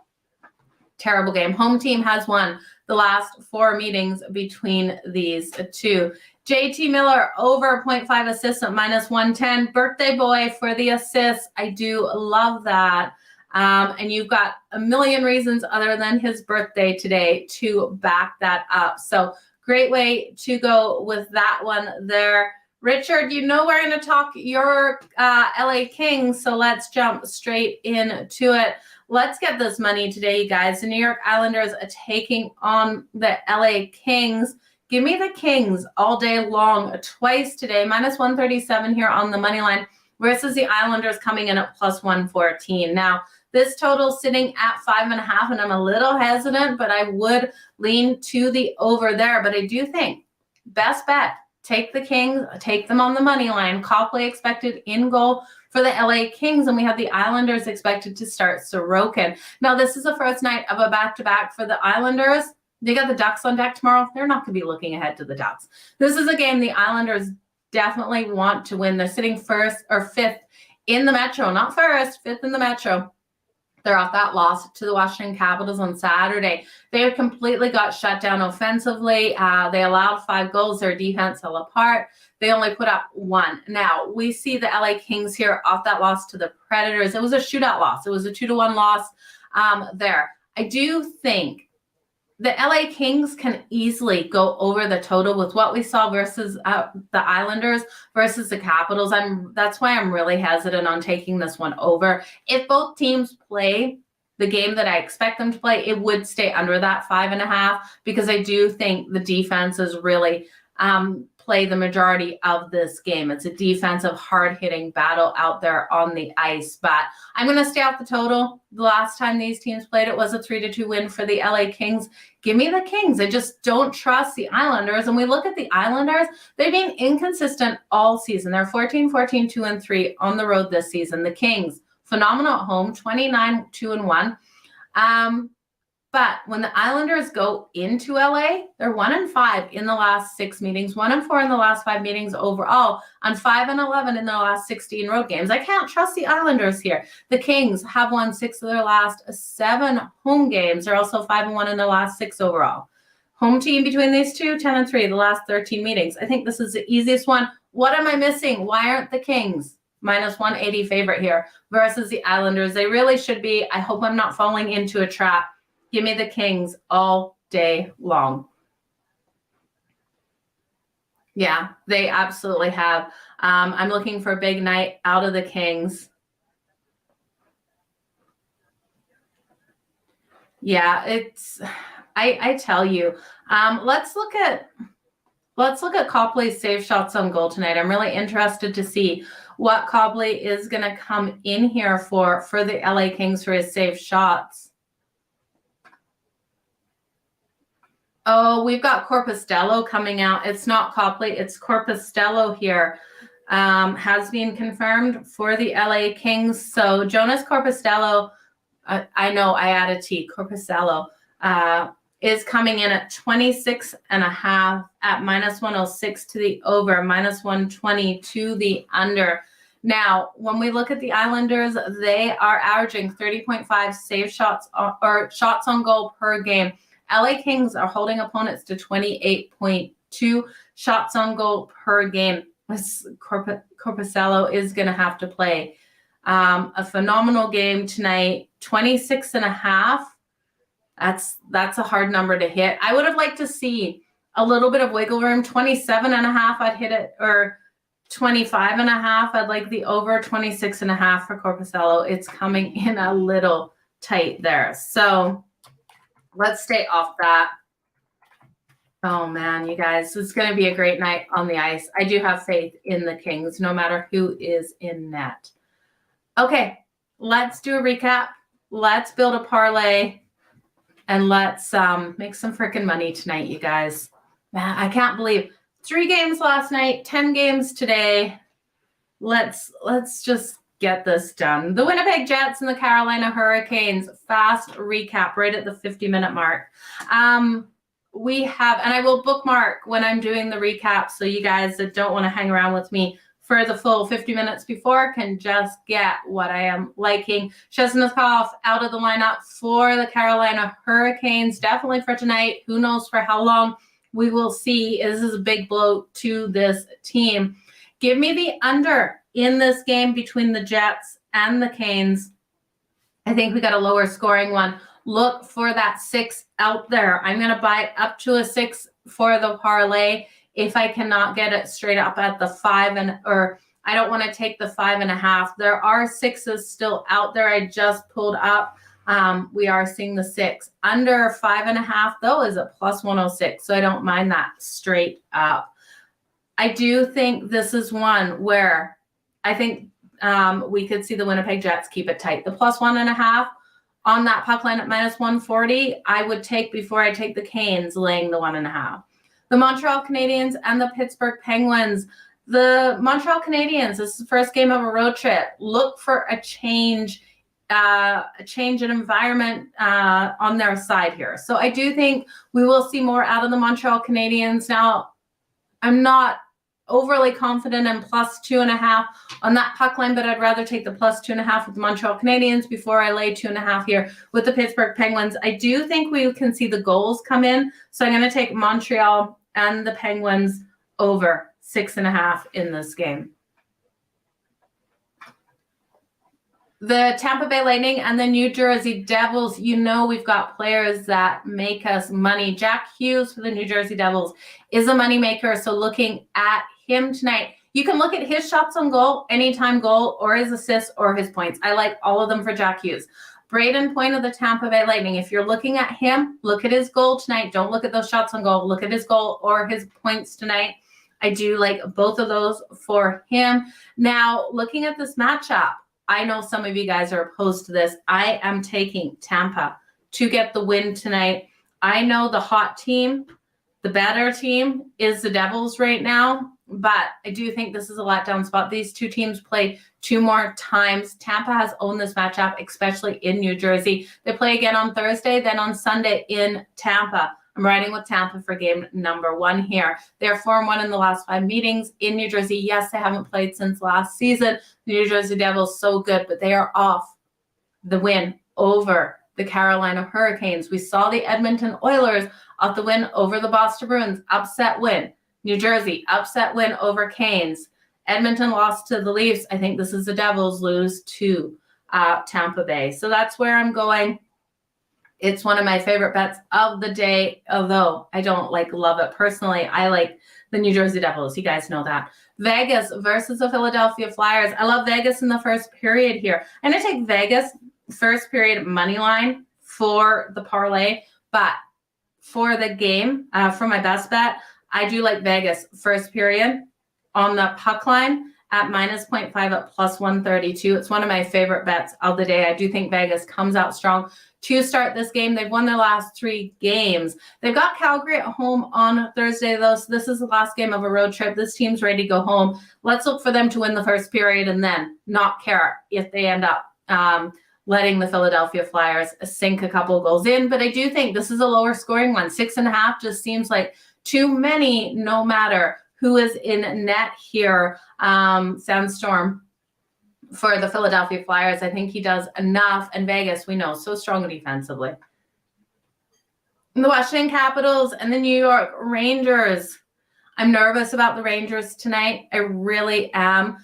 Terrible game. Home team has won the last 4 meetings between these two. JT Miller over 0.5 assists at -110. Birthday boy for the assists. I do love that. And you've got a million reasons other than his birthday today to back that up. So great way to go with that one there. Richard, you know we're going to talk your LA Kings, so let's jump straight into it. Let's get this money today, you guys. The New York Islanders are taking on the LA Kings. Give me the Kings all day long, twice today, -137 here on the money line, versus the Islanders coming in at +114. Now, this total sitting at 5.5, and I'm a little hesitant, but I would lean to the over there. But I do think best bet, take the Kings, take them on the money line. Copley expected in goal for the LA Kings, and we have the Islanders expected to start Sorokin. Now, this is the first night of a back-to-back for the Islanders. They got the Ducks on deck tomorrow. They're not going to be looking ahead to the Ducks. This is a game the Islanders definitely want to win. They're sitting first or fifth in the Metro, not first, fifth in the Metro. They're off that loss to the Washington Capitals on Saturday. They completely got shut down offensively. They allowed 5 goals. Their defense fell apart. They only put up 1. Now, we see the LA Kings here off that loss to the Predators. It was a shootout loss. It was a 2-1 loss there. I do think the LA Kings can easily go over the total with what we saw versus the Islanders versus the Capitals. That's why I'm really hesitant on taking this one over. If both teams play the game that I expect them to play, it would stay under that 5.5, because I do think the defenses really play the majority of this game. It's a defensive, hard-hitting battle out there on the ice. But I'm going to stay off the total. The last time these teams played, it was a 3-2 win for the LA Kings. Give me the Kings. I just don't trust the Islanders. And we look at the Islanders, they've been inconsistent all season. They're 14-14, 2-3 on the road this season. The Kings, phenomenal at home, 29, 2-1. But when the Islanders go into LA, they're 1-5 in the last 6 meetings, 1-4 in the last 5 meetings overall, on 5-11 in the last 16 road games. I can't trust the Islanders here. The Kings have won 6 of their last 7 home games. They're also 5-1 in their last 6 overall. Home team between these two, 10-3, the last 13 meetings. I think this is the easiest one. What am I missing? Why aren't the Kings -180 favorite here versus the Islanders? They really should be. I hope I'm not falling into a trap. Give me the Kings all day long. Yeah, they absolutely have. I'm looking for a big night out of the Kings. Yeah, it's. I tell you. Let's look at Copley's save shots on goal tonight. I'm really interested to see what Copley is going to come in here for the LA Kings for his save shots. Oh, we've got Corpustello coming out. It's not Copley, it's Corpustello here. Has been confirmed for the LA Kings. So Jonas Corpustello, I know I added T, Corpustello, is coming in at 26.5 at -106 to the over, -120 to the under. Now, when we look at the Islanders, they are averaging 30.5 save shots or shots on goal per game. LA Kings are holding opponents to 28.2 shots on goal per game. Corpustello is going to have to play a phenomenal game tonight. 26.5. That's a hard number to hit. I would have liked to see a little bit of wiggle room. 27.5, I'd hit it, or 25.5. I'd like the over 26.5 for Korpisalo. It's coming in a little tight there. So let's stay off that. Oh, man, you guys, it's going to be a great night on the ice. I do have faith in the Kings, no matter who is in net. Okay, let's do a recap. Let's build a parlay, and let's make some freaking money tonight, you guys. Man, I can't believe 3 games last night, 10 games today. Let's just get this done. The Winnipeg Jets and the Carolina Hurricanes. Fast recap right at the 50-minute mark. We have, and I will bookmark when I'm doing the recap, so you guys that don't want to hang around with me for the full 50 minutes before can just get what I am liking. Chesnikov out of the lineup for the Carolina Hurricanes, definitely for tonight. Who knows for how long? We will see. This is a big blow to this team. Give me the under in this game between the Jets and the Canes. I think we got a lower scoring one. Look for that 6 out there. I'm going to buy up to a 6 for the parlay. If I cannot get it straight up at the 5 or I don't want to take the 5.5. There are 6s still out there. I just pulled up. We are seeing the 6 under 5.5 though is a plus 106. So I don't mind that straight up. I do think this is one where I think we could see the Winnipeg Jets keep it tight. The plus 1.5 on that puck line at minus 140, I would take before I take the Canes laying the 1.5. The Montreal Canadiens and the Pittsburgh Penguins. The Montreal Canadiens, this is the first game of a road trip. Look for a change in environment on their side here. So I do think we will see more out of the Montreal Canadiens. Now, I'm not overly confident in plus 2.5 on that puck line, but I'd rather take the plus 2.5 with the Montreal Canadiens before I lay 2.5 here with the Pittsburgh Penguins. I do think we can see the goals come in, so I'm going to take Montreal and the Penguins over 6.5 in this game. The Tampa Bay Lightning and the New Jersey Devils, you know we've got players that make us money. Jack Hughes for the New Jersey Devils is a moneymaker, so looking at him tonight. You can look at his shots on goal, anytime goal, or his assists, or his points. I like all of them for Jack Hughes. Braden Point of the Tampa Bay Lightning, if you're looking at him, look at his goal tonight. Don't look at those shots on goal. Look at his goal or his points tonight. I do like both of those for him. Now, looking at this matchup, I know some of you guys are opposed to this. I am taking Tampa to get the win tonight. I know the hot team, the better team is the Devils right now, but I do think this is a letdown spot. These two teams play 2 more times. Tampa has owned this matchup, especially in New Jersey. They play again on Thursday, then on Sunday in Tampa. I'm riding with Tampa for game number 1 here. They're 4-1 in the last 5 meetings in New Jersey. Yes, they haven't played since last season. The New Jersey Devils so good, but they are off the win over the Carolina Hurricanes. We saw the Edmonton Oilers off the win over the Boston Bruins. Upset win. New Jersey, upset win over Canes. Edmonton lost to the Leafs. I think this is the Devils lose to Tampa Bay. So that's where I'm going. It's one of my favorite bets of the day, although I don't love it personally. I like the New Jersey Devils. You guys know that. Vegas versus the Philadelphia Flyers. I love Vegas in the first period here. I'm going to take Vegas first period money line for the parlay, but for the game, for my best bet, I do like Vegas first period on the puck line at minus 0.5 at plus 132. It's one of my favorite bets of the day. I do think Vegas comes out strong to start this game. They've won their last 3 games. They've got Calgary at home on Thursday, though, so this is the last game of a road trip. This team's ready to go home. Let's look for them to win the first period and then not care if they end up letting the Philadelphia Flyers sink a couple goals in. But I do think this is a lower scoring one. 6.5 just seems like too many, no matter who is in net here. Sandstorm for the Philadelphia Flyers. I think he does enough. And Vegas, we know, so strong defensively. The Washington Capitals and the New York Rangers. I'm nervous about the Rangers tonight. I really am.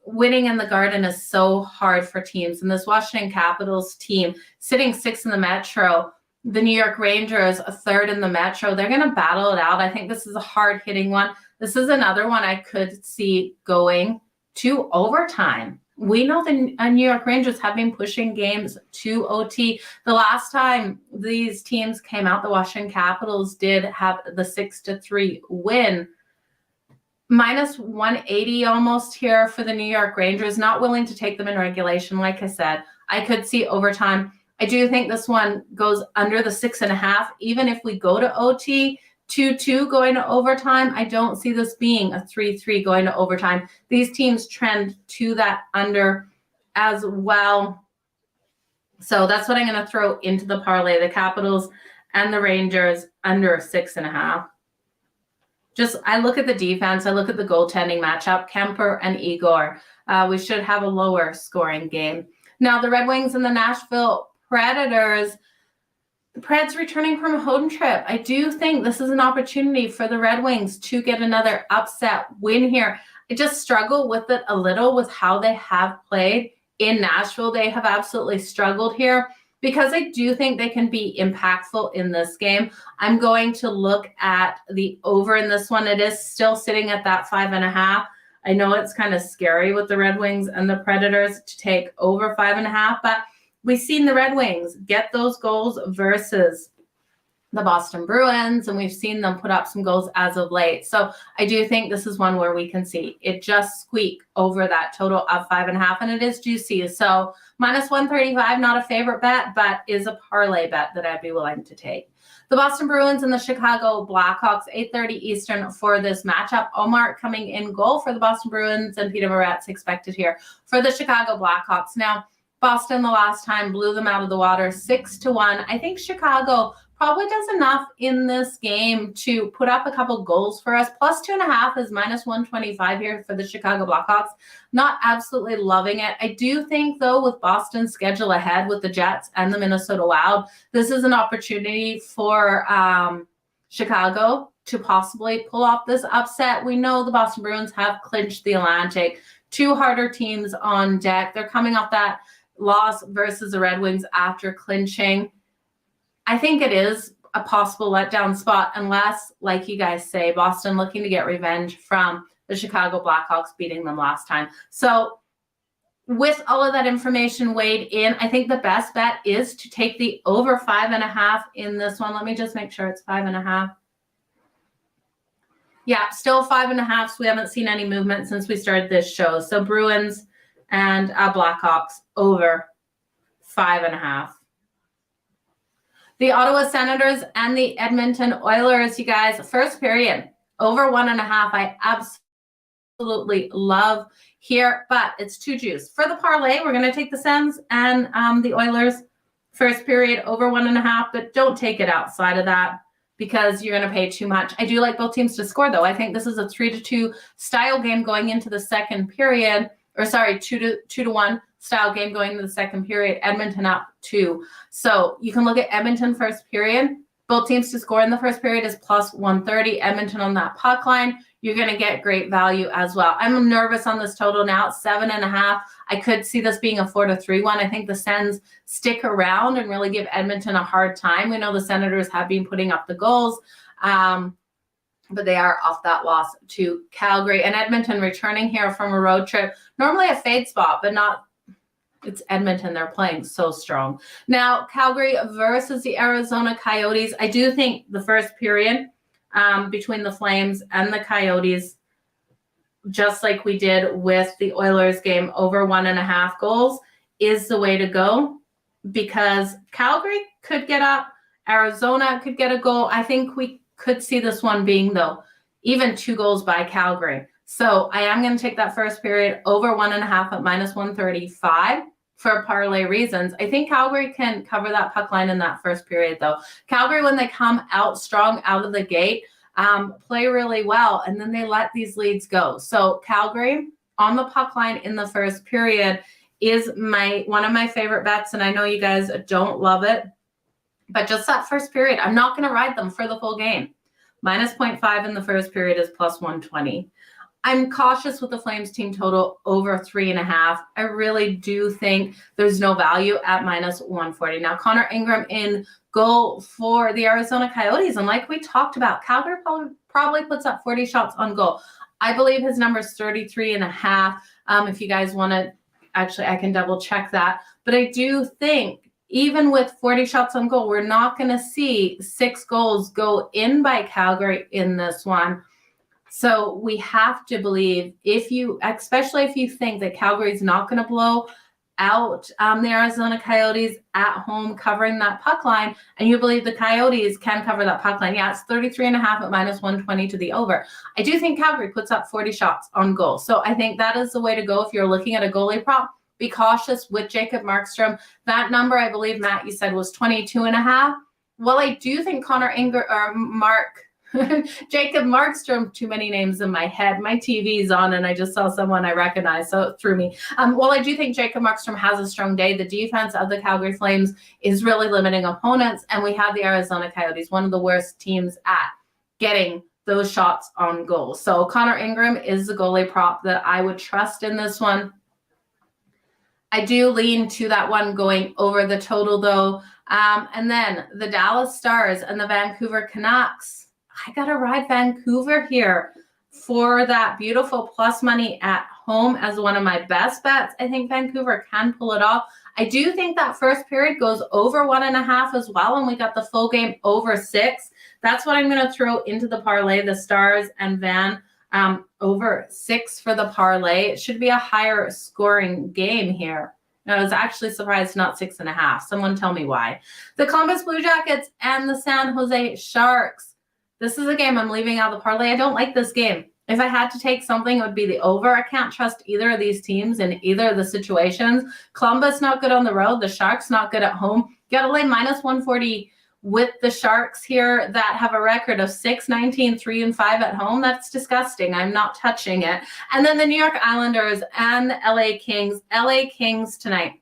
Winning in the Garden is so hard for teams. And this Washington Capitals team, sitting 6th in the Metro, the New York Rangers, a third in the Metro. They're going to battle it out. I think this is a hard-hitting one. This is another one I could see going to overtime. We know the New York Rangers have been pushing games to OT. The last time these teams came out, the Washington Capitals did have the 6-3 win. Minus 180 almost here for the New York Rangers. Not willing to take them in regulation. Like I said, I could see overtime. I do think this one goes under the 6.5. Even if we go to OT, 2-2 going to overtime, I don't see this being a 3-3 going to overtime. These teams trend to that under as well. So that's what I'm going to throw into the parlay. The Capitals and the Rangers under 6.5. Just, I look at the defense. I look at the goaltending matchup, Kemper and Igor. We should have a lower scoring game. Now, the Red Wings and the Nashville Predators. The Preds returning from a home trip. I do think this is an opportunity for the Red Wings to get another upset win here. I just struggle with it a little with how they have played in Nashville. They have absolutely struggled here because I do think they can be impactful in this game. I'm going to look at the over in this one. It is still sitting at that 5.5. I know it's kind of scary with the Red Wings and the Predators to take over 5.5, but we've seen the Red Wings get those goals versus the Boston Bruins, and we've seen them put up some goals as of late. So I do think this is one where we can see it just squeak over that total of 5.5, and it is juicy. So minus 135, not a favorite bet, but is a parlay bet that I'd be willing to take. The Boston Bruins and the Chicago Blackhawks, 8:30 Eastern for this matchup. Omar coming in goal for the Boston Bruins, and Peter Moretz expected here for the Chicago Blackhawks. Now, Boston the last time blew them out of the water 6-1. I think Chicago probably does enough in this game to put up a couple goals for us. Plus 2.5 is minus 125 here for the Chicago Blackhawks. Not absolutely loving it. I do think, though, with Boston's schedule ahead with the Jets and the Minnesota Wild, this is an opportunity for Chicago to possibly pull off this upset. We know the Boston Bruins have clinched the Atlantic. Two harder teams on deck. They're coming off that loss versus the Red Wings after clinching. I think it is a possible letdown spot unless, like you guys say, Boston looking to get revenge from the Chicago Blackhawks beating them last time. So with all of that information weighed in, I think the best bet is to take the over 5.5 in this one. Let me just make sure it's 5.5. Yeah, still 5.5. So we haven't seen any movement since we started this show. So Bruins and Blackhawks over 5.5. The Ottawa Senators and the Edmonton Oilers, you guys, first period, over 1.5. I absolutely love here, but it's too juice. For the parlay, we're going to take the Sens and the Oilers, first period, over 1.5, but don't take it outside of that because you're going to pay too much. I do like both teams to score, though. I think this is a 3-2 style game going into the second period. Or sorry, 2-1 style game going into the second period. Edmonton up 2. So you can look at Edmonton first period. Both teams to score in the first period is plus 130. Edmonton on that puck line. You're going to get great value as well. I'm nervous on this total now. It's 7.5. I could see this being a 4-3 one. I think the Sens stick around and really give Edmonton a hard time. We know the Senators have been putting up the goals. But they are off that loss to Calgary. And Edmonton returning here from a road trip. Normally a fade spot, but not. It's Edmonton. They're playing so strong. Now, Calgary versus the Arizona Coyotes. I do think the first period between the Flames and the Coyotes, just like we did with the Oilers game, over 1.5 goals is the way to go because Calgary could get up. Arizona could get a goal. I think we could see this one being, though, even 2 goals by Calgary. So I am going to take that first period over 1.5 at minus 135 for parlay reasons. I think Calgary can cover that puck line in that first period, though. Calgary, when they come out strong out of the gate, play really well, and then they let these leads go. So Calgary on the puck line in the first period is one of my favorite bets, and I know you guys don't love it. But just that first period, I'm not going to ride them for the full game. Minus 0.5 in the first period is plus 120. I'm cautious with the Flames team total over 3.5. I really do think there's no value at -140. Now, Connor Ingram in goal for the Arizona Coyotes. And like we talked about, Calgary probably puts up 40 shots on goal. I believe his number is 33.5. If you guys want to, actually, I can double check that. But I do think even with 40 shots on goal, we're not going to see 6 goals go in by Calgary in this one. So we have to believe, especially if you think that Calgary is not going to blow out the Arizona Coyotes at home covering that puck line, and you believe the Coyotes can cover that puck line. Yeah, it's 33.5 at -120 to the over. I do think Calgary puts up 40 shots on goal. So I think that is the way to go if you're looking at a goalie prop. Be cautious with Jacob Markstrom. That number, I believe, Matt, you said was 22.5. Well, I do think Connor Ingram or Jacob Markstrom, too many names in my head. My TV's on and I just saw someone I recognize, so it threw me. Well, I do think Jacob Markstrom has a strong day. The defense of the Calgary Flames is really limiting opponents, and we have the Arizona Coyotes, one of the worst teams at getting those shots on goal. So Connor Ingram is the goalie prop that I would trust in this one. I do lean to that one going over the total, though. And then the Dallas Stars and the Vancouver Canucks. I got to ride Vancouver here for that beautiful plus money at home as one of my best bets. I think Vancouver can pull it off. I do think that first period goes over 1.5 as well, and we got the full game over 6. That's what I'm going to throw into the parlay, the Stars and Van over 6 for the parlay. It should be a higher scoring game here. I was actually surprised not 6.5. Someone tell me why. The Columbus Blue Jackets and the San Jose Sharks. This is a game I'm leaving out of the parlay. I don't like this game. If I had to take something, it would be the over. I can't trust either of these teams in either of the situations. Columbus not good on the road. The Sharks not good at home. You got to lay -140 with the Sharks here that have a record of 6-19, 3-5 at home. That's disgusting. I'm not touching it. And then the New York Islanders and the LA Kings. LA Kings tonight.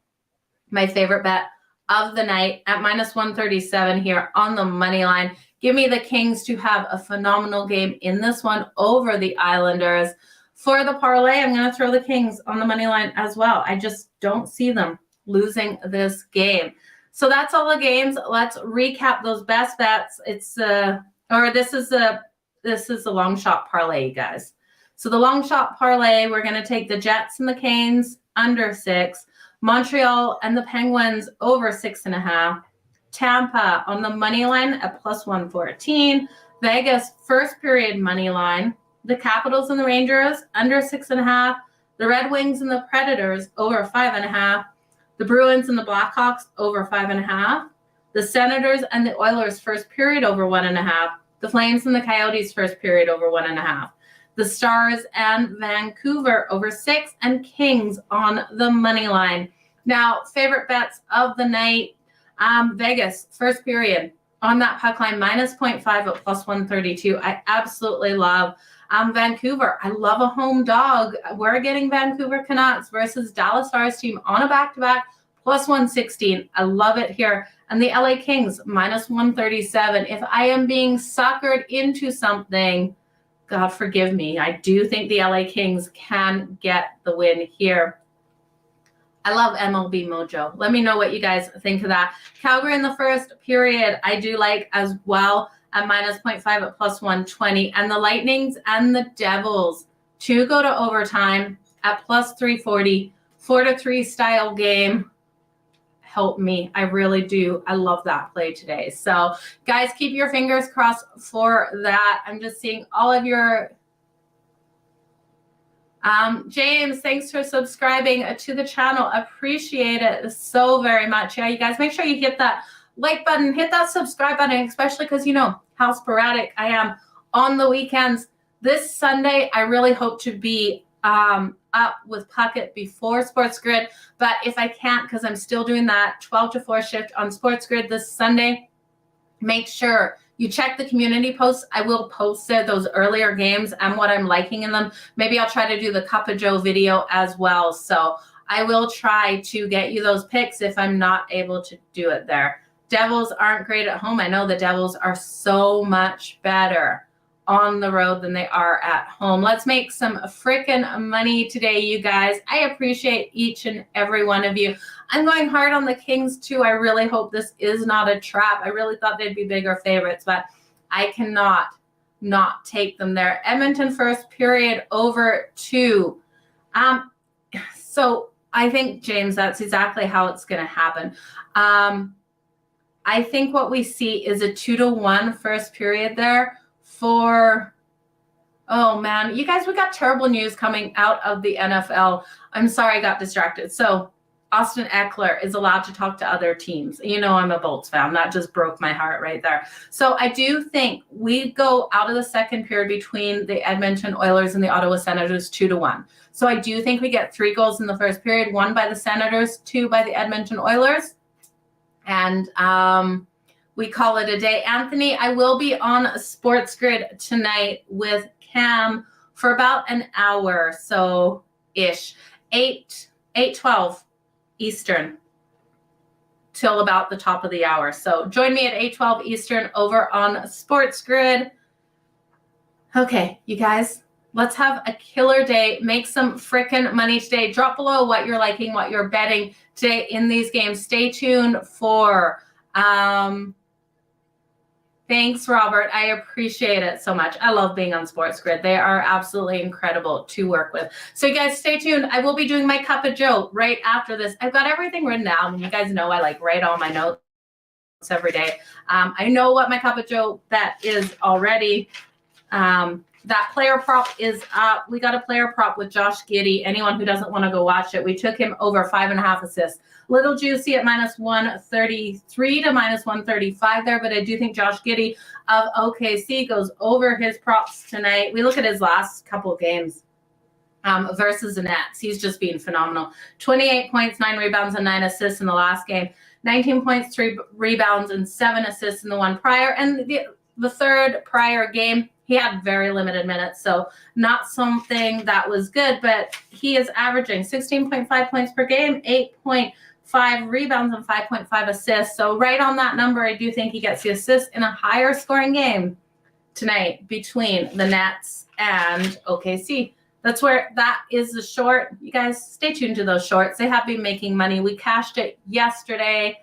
My favorite bet of the night at -137 here on the money line. Give me the Kings to have a phenomenal game in this one over the Islanders. For the parlay, I'm going to throw the Kings on the money line as well. I just don't see them losing this game. So that's all the games. Let's recap those best bets. This is the long shot parlay, you guys. So the long shot parlay, we're going to take the Jets and the Canes under 6, Montreal and the Penguins over 6.5. Tampa on the money line at +114. Vegas first period money line. The Capitals and the Rangers under 6.5. The Red Wings and the Predators over 5.5. The Bruins and the Blackhawks over 5.5. The Senators and the Oilers first period over 1.5. The Flames and the Coyotes first period over 1.5. The Stars and Vancouver over 6, and Kings on the money line. Now, favorite bets of the night. Vegas, first period, on that puck line, -0.5 at +132. I absolutely love Vancouver. I love a home dog. We're getting Vancouver Canucks versus Dallas Stars team on a back-to-back, +116. I love it here. And the LA Kings, -137. If I am being suckered into something, God forgive me, I do think the LA Kings can get the win here. I love MLB Mojo. Let me know what you guys think of that. Calgary in the first period, I do like as well at -0.5 at +120. And the Lightnings and the Devils to go to overtime at +340, 4-3 style game. Help me. I really do. I love that play today. So guys, keep your fingers crossed for that. I'm just seeing all of your James, thanks for subscribing to the channel. Appreciate it so very much. Yeah, you guys make sure you hit that like button, hit that subscribe button, especially because you know how sporadic I am on the weekends. This Sunday, I really hope to be up with Puckett before Sports Grid, but if I can't, because I'm still doing that 12 to 4 shift on Sports Grid this Sunday, make sure you check the community posts. I will post those earlier games and what I'm liking in them. Maybe I'll try to do the Cup of Joe video as well. So I will try to get you those picks if I'm not able to do it there. Devils aren't great at home. I know the Devils are so much better on the road than they are at home. Let's make some freaking money today, you guys. I appreciate each and every one of you. I'm going hard on the Kings too. I really hope this is not a trap. I really thought they'd be bigger favorites, but I cannot not take them there. Edmonton first period over 2. So I think, James, that's exactly how it's going to happen. I think what we see is a 2-1 first period there for, oh man, you guys, we got terrible news coming out of the NFL. I'm sorry I got distracted. So Austin Eckler is allowed to talk to other teams. You know I'm a Bolts fan. That just broke my heart right there. So I do think we go out of the second period between the Edmonton Oilers and the Ottawa Senators 2-1. So I do think we get 3 goals in the first period, 1 by the Senators, 2 by the Edmonton Oilers. And we call it a day. Anthony, I will be on Sports Grid tonight with Cam for about an hour, so-ish. 8:12 Eastern till about the top of the hour. So join me at 8:12 Eastern over on Sports Grid. Okay, you guys, let's have a killer day. Make some freaking money today. Drop below what you're liking, what you're betting today in these games. Stay tuned for thanks, Robert. I appreciate it so much. I love being on Sports Grid. They are absolutely incredible to work with. So you guys stay tuned. I will be doing my Cup of Joe right after this. I've got everything written down. You guys know I like write all my notes every day. I know what my Cup of Joe bet is already. That player prop is up. We got a player prop with Josh Giddey. Anyone who doesn't want to go watch it, we took him over 5.5 assists. Little juicy at -133 to -135 there, but I do think Josh Giddey of OKC goes over his props tonight. We look at his last couple of games versus the Nets. He's just been phenomenal. 28 points, 9 rebounds, and 9 assists in the last game. 19 points, 3 rebounds, and 7 assists in the one prior. And the third prior game, he had very limited minutes, so not something that was good, but he is averaging 16.5 points per game, 8.5 rebounds, and 5.5 assists. So right on that number, I do think he gets the assist in a higher scoring game tonight between the Nets and OKC. That's where that is the short. You guys stay tuned to those shorts. They have been making money. We cashed it yesterday.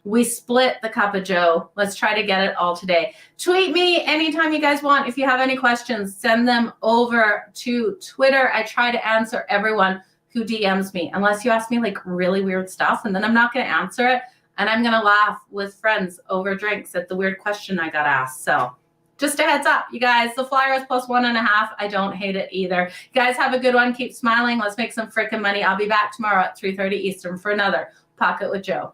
We split the Cup of Joe. Let's try to get it all today. Tweet me anytime you guys want. If you have any questions, send them over to Twitter. I try to answer everyone who DMs me, unless you ask me like really weird stuff, and then I'm not going to answer it. And I'm going to laugh with friends over drinks at the weird question I got asked. So just a heads up, you guys, the Flyers +1.5. I don't hate it either. You guys have a good one. Keep smiling. Let's make some freaking money. I'll be back tomorrow at 3:30 Eastern for another Pocket with Joe.